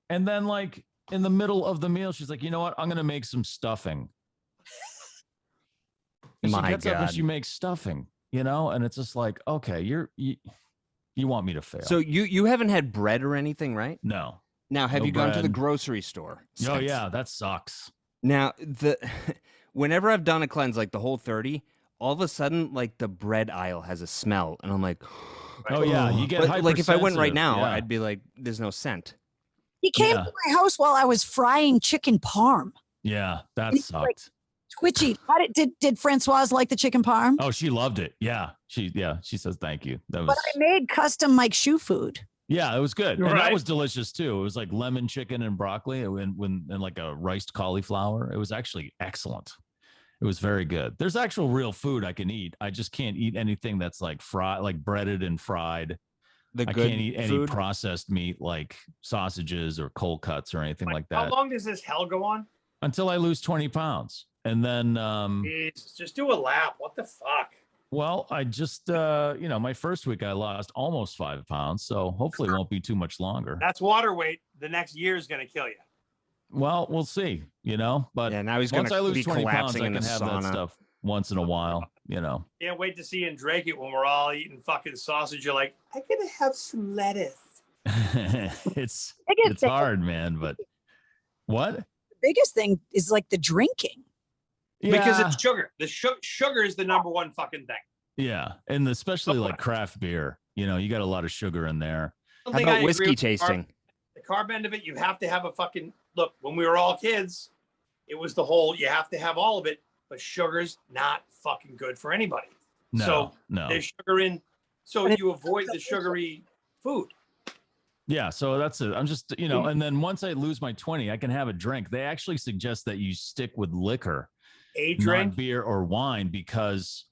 then like in the middle of the meal, she's like, you know what? I'm going to make some stuffing. And My she gets up and God. she makes stuffing, and it's just like, okay, you want me to fail. So you haven't had bread or anything, right? no. Now, have No you gone to the bread. grocery store? Oh since? yeah, that sucks. Now, whenever I've done a cleanse, like the whole 30, all of a sudden, like the bread aisle has a smell, and I'm like, Oh yeah, you get but, like if I went right hypersensitive, now, yeah. I'd be like, there's no scent. He came Yeah. to my house while I was frying chicken parm. Yeah, that He's like- sucked. Twitchy. Did Francoise like the chicken parm? Oh, she loved it. Yeah, she says thank you. That But was I made custom Mike Hsu food. yeah, it was good, You're and that right. was delicious too. It was like lemon chicken and broccoli, and like a riced cauliflower. It was actually excellent. It was very good. There's actual real food I can eat. I just can't eat anything that's like fried, like breaded and fried. The I good can't eat any food. processed meat like sausages or cold cuts or anything like How that long does this hell go on? until I lose 20 pounds. And then, Jesus, just do a lap. What the fuck? well, I just, my first week I lost almost 5 pounds. So hopefully it won't be too much longer. That's water weight. The next year is going to kill you. Well, we'll see, but Yeah, now he's going once I to lose be 20 pounds, collapsing I in can the have sauna. that stuff once in a while, Can't wait to see you in Dracut when we're all eating fucking sausage. You're like, I'm going to have some lettuce. it's Biggest thing- hard, man. But what? The biggest thing is like the drinking. Because Yeah. it's sugar. The sugar is the number one fucking thing. Yeah, and especially like craft beer. You got a lot of sugar in there. One How thing I about agree whiskey with tasting? The carb end of it, you have to have a fucking look. When we were all kids, it was the whole you have to have all of it. but sugar's not fucking good for anybody. No, So no. there's sugar in, so you avoid the sugary food. Yeah, so that's it. I'm just, and then once I lose my 20, I can have a drink. They actually suggest that you stick with liquor, drink, not beer or wine, because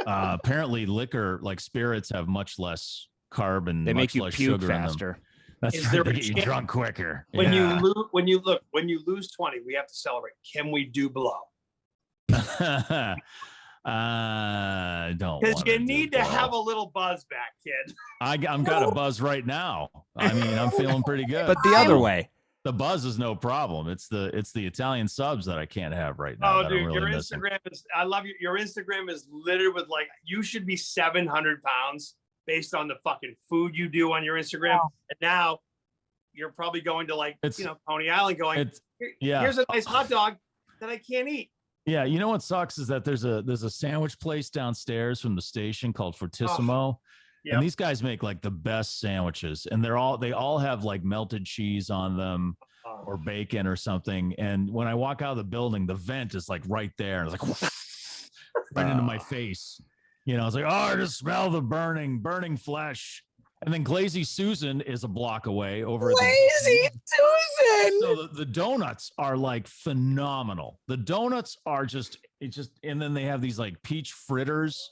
apparently liquor, like spirits, have much less carb and they much make you less puke sugar faster. in them. That's Is right. there They a get you chance- drunk quicker. when Yeah. when you lose 20, we have to celebrate. Can we do blow? I don't. Because wanna you do need to blow. have a little buzz back, kid. I'm got a buzz right now. I mean, I'm feeling pretty good. But the other way. The buzz is no problem. It's the Italian subs that I can't have right now. Oh, that dude, I'm really your missing. Instagram is. I love you. Your Instagram is littered with like you should be 700 pounds based on the fucking food you do on your Instagram. Wow. And now you're probably going to like It's- Coney Island, going. It's yeah. Here's a nice hot dog that I can't eat. Yeah, you know what sucks is that there's a sandwich place downstairs from the station called Fortissimo, Yep. and these guys make like the best sandwiches, and they all have like melted cheese on them or bacon or something. And when I walk out of the building, the vent is like right there, and it's like right into my face. It's like, oh, I just smell the burning flesh. And then Glazy Susan is a block away over at Lazy Susan. So the donuts are like phenomenal. The donuts are and then they have these like peach fritters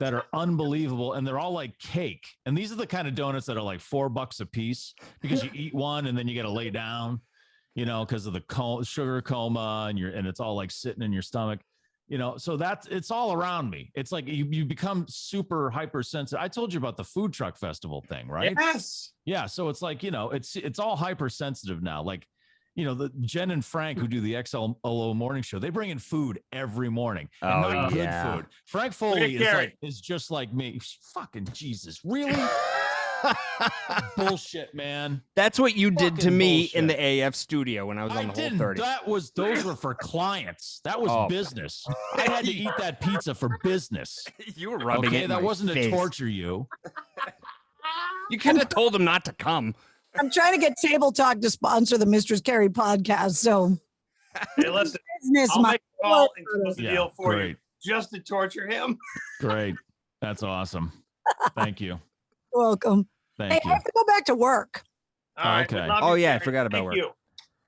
that are unbelievable, and they're all like cake. And these are the kind of donuts that are like $4 a piece because you eat one and then you got to lay down, because of the sugar coma, and it's all like sitting in your stomach. So it's all around me. It's like you become super hypersensitive. I told you about the food truck festival thing, right? Yes. Yeah. So it's like, it's all hypersensitive now. Like, the Jen and Frank who do the XLO morning show, they bring in food every morning. And Oh, not yeah. good food. Frank Foley Carrie. is just like me. Fucking Jesus. Really? Bullshit, man. That's what you did to Fucking me bullshit. in the AF studio when I was on I the Whole didn't. 30. Those were for clients. That was Oh. business. I had to eat that pizza for business. You were rubbing it Okay, in that my wasn't face. to torture you. You could have told him not to come. I'm trying to get Table Talk to sponsor the Mistress Carrie podcast. So Hey, listen, business, I'll my make a call and close the Yeah, deal for great. you just to torture him. Great. That's awesome. Thank you. welcome. Thank Hey, you. I have to go back to work. All right. Okay. we love Oh, you, yeah, I Carrie. forgot about Thank work. you.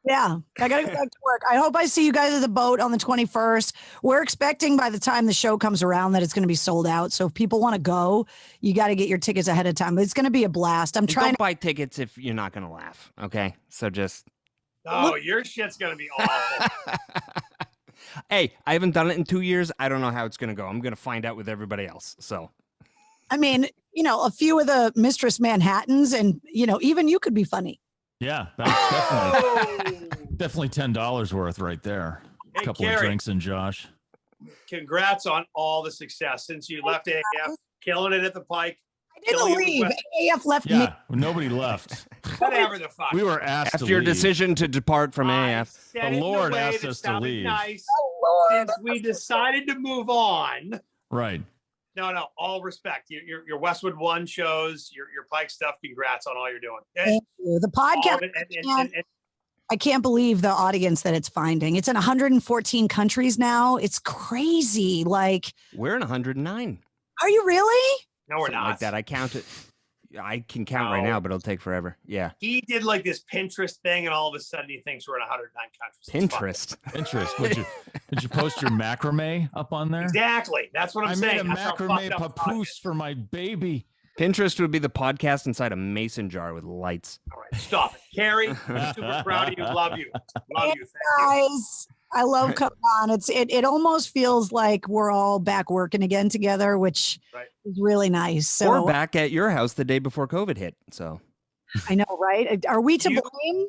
Yeah, I got to go back to work. I hope I see you guys at the boat on the 21st. We're expecting by the time the show comes around that it's going to be sold out. So if people want to go, you got to get your tickets ahead of time. But it's going to be a blast. I'm And trying don't buy tickets if you're not going to laugh. Okay. So just. Oh, your shit's gonna be awful. Hey, I haven't done it in 2 years. I don't know how it's going to go. I'm going to find out with everybody else. So. I mean, a few of the Mistress Manhattans and, even you could be funny. Yeah, that's Oh. definitely $10 worth right there. A Hey, couple of Carrie. drinks and Josh. Congrats on all the success since you left AF, killing it at the Pike. I didn't Killing it with leave. West- AF left me. Yeah, nobody left. Whatever the fuck. We were asked After to your leave. decision to depart from I AF. said The it in a Lord way asked that us to sounded leave. Nice. Oh, Lord. Since we decided to move on. Right. No, all respect. Your Westwood One shows, your Pike stuff. Congrats on all you're doing. Thank you. The All of podcast, it, and I can't believe the audience that it's finding. It's in 114 countries now. It's crazy. Like, We're in 109. are you really? no, we're Something not. like that. I counted. I can count right No. now, but it'll take forever. Yeah. He did like this Pinterest thing, and all of a sudden he thinks we're in 109 countries. It's fucking- Pinterest. Interest. Did you post your macrame up on there? Exactly. That's what I'm I saying. made a That's how macrame fucked up the papoose for my baby. Pinterest would be the podcast inside a mason jar with lights. All right, stop it. Carrie, I'm super proud of you. Love you. Love you. Thank you. Guys, I love coming on. It almost feels like we're all back working again together, which Right. is really nice. So Or back at your house the day before COVID hit. So I know, right? Are we to You- blame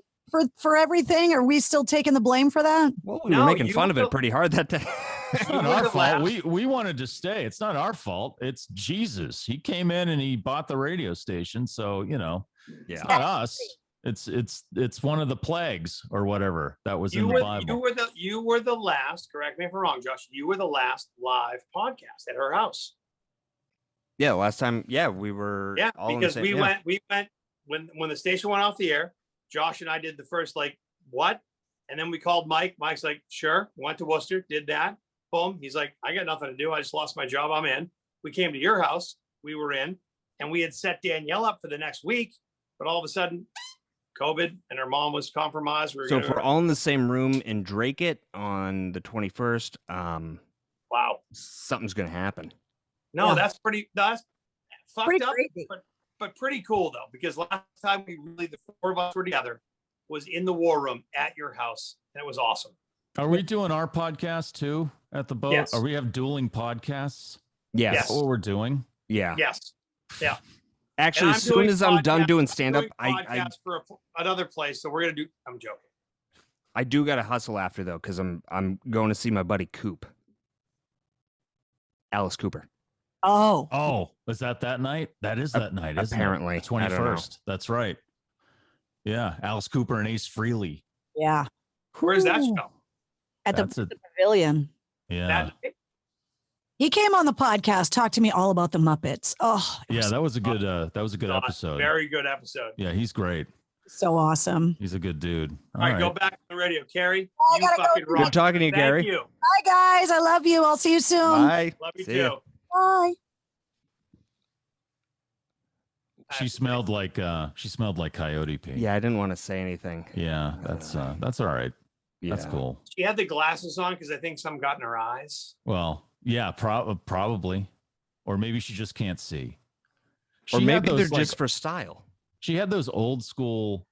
for everything? Are we still taking the blame for that? well, we No, were making you fun of will- it pretty hard that day. It's You not were our the fault. last. We wanted to stay. It's not our fault. It's Jesus. He came in and he bought the radio station. So, Yeah. it's not us. It's one of the plagues or whatever that was in the Bible. You were the last. Correct me if I'm wrong, Josh. You were the last live podcast at her house. Yeah. Last time. Yeah. We were. Yeah, all in the because same- we yeah. went when the station went off the air. Josh and I did the first what, and then we called Mike. Mike's like, sure. Went to Worcester, did that. Boom. He's like, I got nothing to do. I just lost my job. I'm in. We came to your house. We were in, and we had set Danielle up for the next week. But all of a sudden, COVID, and her mom was compromised. So if we're all in the same room in Dracut on the 21st, wow, something's gonna happen. No, Yeah. that's fucked Pretty up, crazy. but pretty cool though, because last time the 4 of us were together was in the war room at your house, and it was awesome. Are we doing our podcast too at the boat? Yes. Are we have dueling podcasts? Yes. Yes. Is that what we're doing? Yeah. Yes. Yeah. Actually, And as soon as I'm done doing stand up, I podcast for another place. So we're gonna do. I'm joking. I do got to hustle after though, because I'm going to see my buddy Coop, Alice Cooper. Oh, Oh, is that night? That is that night, isn't apparently. it? I don't know. 21st. That's right. Yeah, Alice Cooper and Ace Frehley. yeah. Where's that Ooh. show? At That's the it. pavilion. Yeah. That, He came on the podcast, talked to me all about the Muppets. Oh, it Yeah, was that was a good episode. Very good episode. Yeah, he's great. so awesome. He's a good dude. All right, go back to the radio, Carrie. I You gotta go. fucking rock. Good talking to you, Thank Carrie. you. Bye, guys. I love you. I'll see you soon. Bye. Love you See too. ya. Bye. She smelled like coyote pee. Yeah, I didn't want to say anything. Yeah, that's all right. Yeah. That's cool. She had the glasses on because I think some got in her eyes. Well, yeah, probably. Or maybe she just can't see. Or She had maybe they're those, just like, for style. she had those old school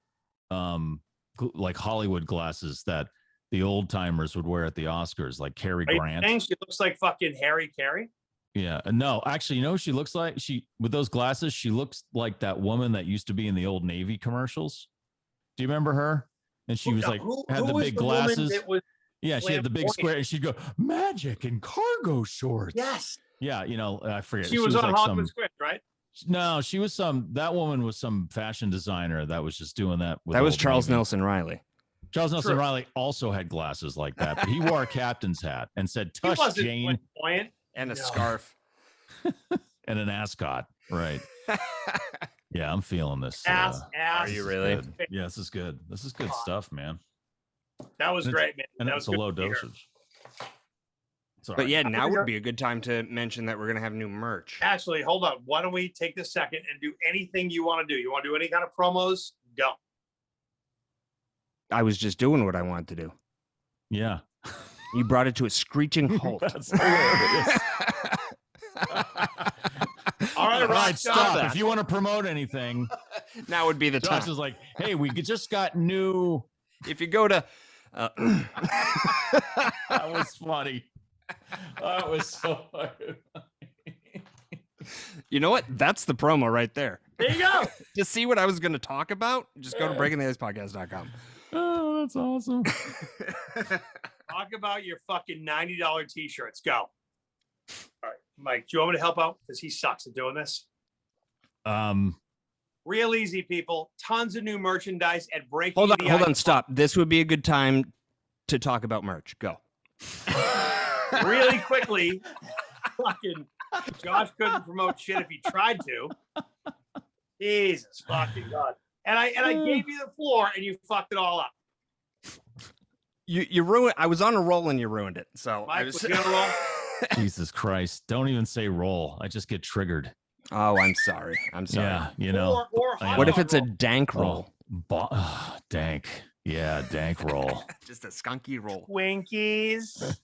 like Hollywood glasses that the old timers would wear at the Oscars, like Cary Are you Grant. saying she looks like fucking Harry Carey? Yeah. No, actually, you know what she looks like? With those glasses, she looks like that woman that used to be in the old Navy commercials. Do you remember her? And she was like, had the was big woman glasses. that was Yeah, she had the big flamboyant? square, and she'd go, magic and cargo shorts. Yes. Yeah, I forget. She was on like Hollywood Square, right? No, she was that woman was some fashion designer that was just doing that. With That was Old Charles Navy. Nelson Riley. Charles Nelson True. Riley also had glasses like that, but he wore a captain's hat and said, He "Tush, wasn't Jane," flamboyant. And a No. scarf. and an ascot. Right. Yeah, I'm feeling this. Ass. Are you really? Good. Yeah, this is good. This is good stuff, man. That was And great, man. And that it's was a good low to hear. dosage. It's all But right. yeah, now would be a good time to mention that we're going to have new merch. Actually, hold on. Why don't we take this second and do anything you want to do? You want to do any kind of promos? Go. I was just doing what I wanted to do. Yeah. You brought it to a screeching halt. That's hilarious. All right, All right, Rock, stop. that. If you want to promote anything, Now would be the Josh time. is like, hey, we just got new. If you go to That was funny. That was so funny. You know what? That's the promo right there. There you go. To see what I was going to talk about, just go to breakingtheicepodcast.com. Oh, that's awesome. Talk about your fucking $90 t-shirts. Go. All right, Mike, do you want me to help out? Because he sucks at doing this. Real easy, people. Tons of new merchandise at Breaking Hold the on, Ice. stop. This would be a good time to talk about merch. Go. Really quickly. Fucking Josh couldn't promote shit if he tried to. Jesus fucking God. And I gave you the floor and you fucked it all up. You ruined. I was on a roll and you ruined it. So I Mike, was. was you on a roll? Jesus Christ. Don't even say roll. I just get triggered. Oh, I'm sorry. I'm sorry. Yeah, you know. Or I hot know. What if dog it's a roll? dank roll? Dank. Yeah, dank roll. Just a skunky roll. Twinkies?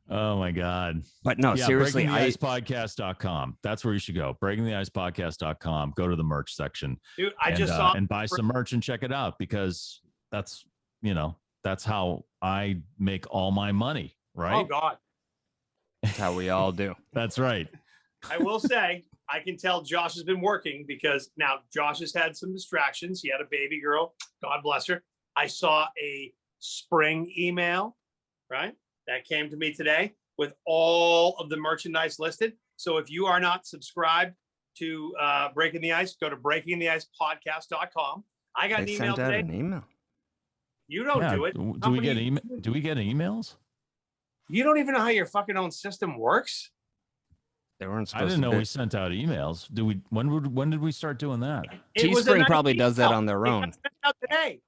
Oh my God. But no, Yeah, seriously, breakingtheicepodcast.com. That's where you should go. breakingtheicepodcast.com. Go to the merch section. Dude, I just saw and buy some merch and check it out, because that's how I make all my money, right? Oh God. that's how we all do. That's right. I will say, I can tell Josh has been working because now Josh has had some distractions. He had a baby girl. God bless her. I saw a spring email, right? That came to me today with all of the merchandise listed. So if you are not subscribed to Breaking the Ice, go to breakingtheicepodcast.com. I got an They email sent out today. an email. You don't Yeah, do it. Do we get Do we get emails? You don't even know how your fucking own system works. They weren't I supposed didn't to. know we sent out emails. Do we? When did we start doing that? It was a Teespring nice probably does that email. on their It own. got sent out today.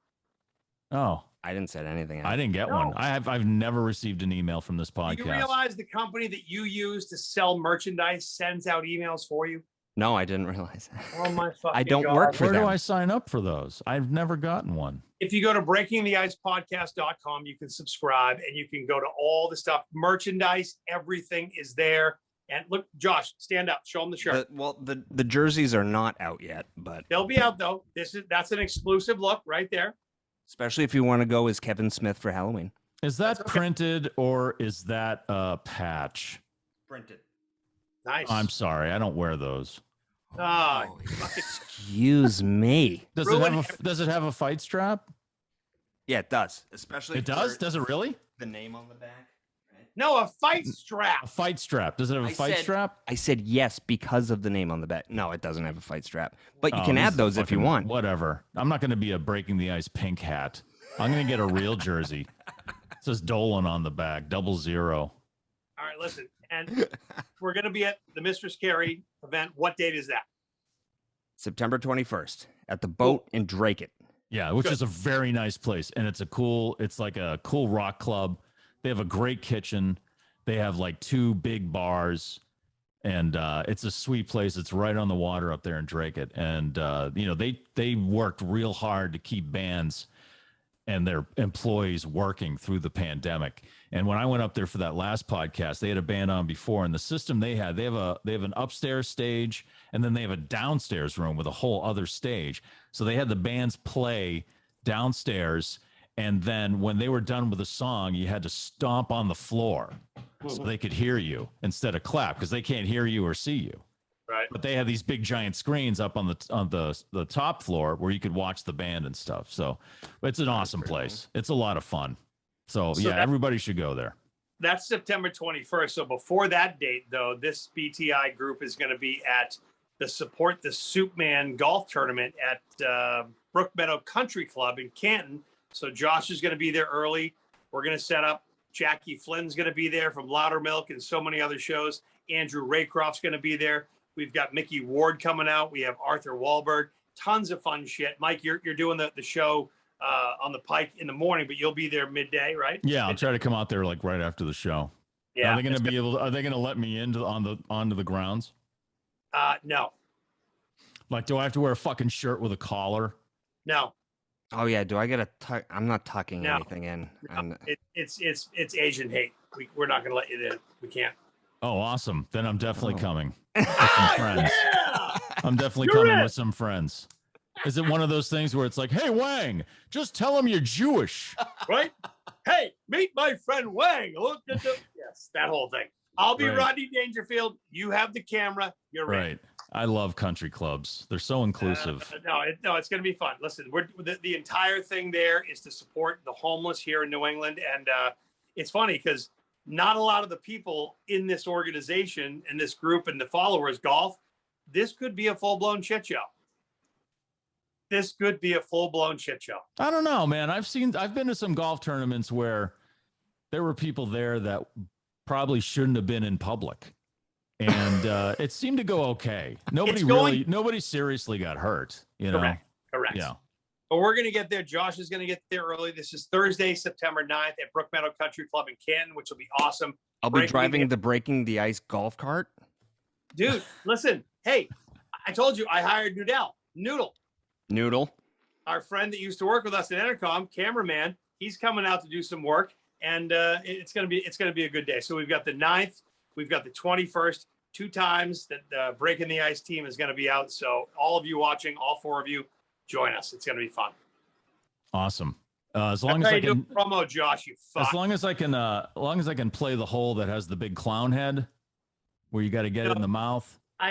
Oh, I didn't set anything up. I didn't get one. I've never received an email from this podcast. Do you realize the company that you use to sell merchandise sends out emails for you? No, I didn't realize that. Oh my fucking I don't God. work for Where them. do I sign up for those? I've never gotten one. If you go to breakingtheicepodcast.com, you can subscribe and you can go to all the stuff. Merchandise, everything is there. And look, Josh, stand up. Show them the shirt. The jerseys are not out yet, but They'll be out though. That's an exclusive look right there. especially if you want to go as Kevin Smith for Halloween. Is that printed or is that a patch? Printed. Nice. I'm sorry, I don't wear those. Ah, Excuse me. Does it have a fight strap? Yeah, it does. Especially It does? Does it really? the name on the back. no, a fight A strap. fight strap. Does it have a fight strap? I said yes because of the name on the back. No, it doesn't have a fight strap. But you Oh, can this add is those if you fucking- want. Whatever. I'm not going to be a Breaking the Ice pink hat. I'm going to get a real jersey. It says Dolan on the back, 00. All right, listen. And we're going to be at the Mistress Carrie event. What date is that? September 21st at the boat in Dracut. Yeah, which is a very nice place. And it's like a cool rock club. They have a great kitchen. They have like 2 big bars. And it's a sweet place. It's right on the water up there in Dracut. And, they worked real hard to keep bands and their employees working through the pandemic. And when I went up there for that last podcast, they had a band on before, and the system they have an upstairs stage, and then they have a downstairs room with a whole other stage. So they had the bands play downstairs, and then when they were done with a song, you had to stomp on the floor so they could hear you instead of clap, because they can't hear you or see you. Right. But they have these big giant screens up on the top floor where you could watch the band and stuff. So it's an awesome place. It's a lot of fun. So yeah, everybody should go there. That's September 21st. So before that date, though, this BTI group is going to be at the Support the Soup Man golf tournament at Brook Meadow Country Club in Canton. So Josh is going to be there early. We're going to set up. Jackie Flynn's going to be there from Loudermilk and so many other shows. Andrew Raycroft's going to be there. We've got Mickey Ward coming out. We have Arthur Wahlberg. Tons of fun shit. Mike, you're doing the show on the Pike in the morning, but you'll be there midday, right? Yeah, I'll try to come out there like right after the show. Yeah. Are they going to be able? Are they going to let me onto the grounds? No. Like, do I have to wear a fucking shirt with a collar? No. Oh yeah, do I get a tuck? I'm not tucking No. anything in. It's Asian hate. We're not going to let you in. We can't. Oh, awesome! Then I'm definitely coming with some friends. Yeah. I'm definitely You're coming in. with some friends. Is it one of those things where it's like, hey, Wang, just tell him you're Jewish? Right? Hey, meet my friend Wang. Look at the yes, that whole thing. I'll be Right. Rodney Dangerfield. You have the camera. You're in. Right. I love country clubs. They're so inclusive. No, it's going to be fun. Listen, the entire thing there is to support the homeless here in New England, and it's funny because not a lot of the people in this organization and this group and the followers golf. This could be a full-blown shit show. This could be a full-blown shit show. I don't know, man. I've been to some golf tournaments where there were people there that probably shouldn't have been in public. And it seemed to go okay. Nobody seriously got hurt, you know? Correct. Yeah. But we're going to get there. Josh is going to get there early. This is Thursday, September 9th at Brook Meadow Country Club in Canton, which will be awesome. I'll be driving the Breaking the Ice golf cart. Dude, listen. Hey, I told you I hired Noodle, our friend that used to work with us at Entercom, cameraman. He's coming out to do some work, and it's gonna be a good day. So we've got the 9th, we've got the 21st, 2 times that the Breaking the Ice team is going to be out. So all of you watching, all 4 of you, join us. It's going to be fun. Awesome. As long as I can promo, Josh, you fuck. as long as I can play the hole that has the big clown head, where you got to get it in the mouth. Or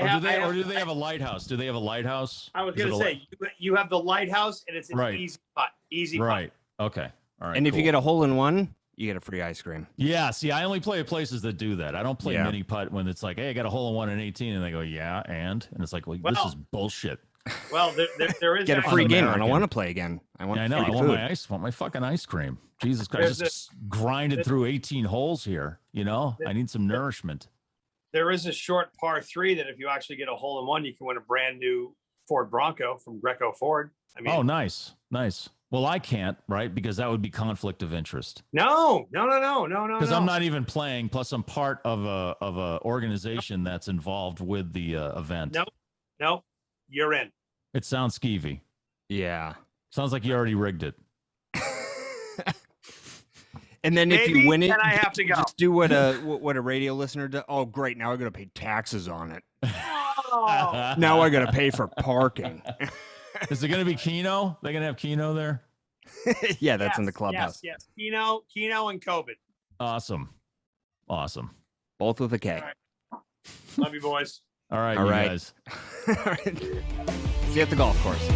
do they have a lighthouse? Do they have a lighthouse? I was going to say you have the lighthouse, and it's an Right. easy putt. Easy Right. putt. Okay. All right. And if you cool. get a hole in one, you get a free ice cream. Yeah, see, I only play at places that do that. I don't play Yeah. mini putt when it's like, hey, I got a hole in 1 and 18, and they go, yeah, and it's like, well, this is bullshit. Well, there is Get a that- free game. I don't American. want to play again. I want Yeah, I know. I free want food. want my fucking ice cream. Jesus Christ, just grinded through 18 holes here. You know, I need some nourishment. There is a short par 3 that if you actually get a hole in one, you can win a brand new Ford Bronco from Greco Ford. I mean, Oh, nice. Well, I can't, right? Because that would be conflict of interest. No. Because I'm not even playing. Plus, I'm part of a organization that's involved with the event. No, you're in. It sounds skeevy. Yeah. Sounds like you already rigged it. And then if you win it, then I have to go. Just do what a radio listener does. Oh, great! Now I got to pay taxes on it. Oh. Now I got to pay for parking. Is it going to be Keno? They're going to have Keno there? Yeah, that's in the clubhouse. Yes. Keno and COVID. Awesome. Both with a K. All right. Love you, boys. All right, All you right. guys. All right. See you at the golf course.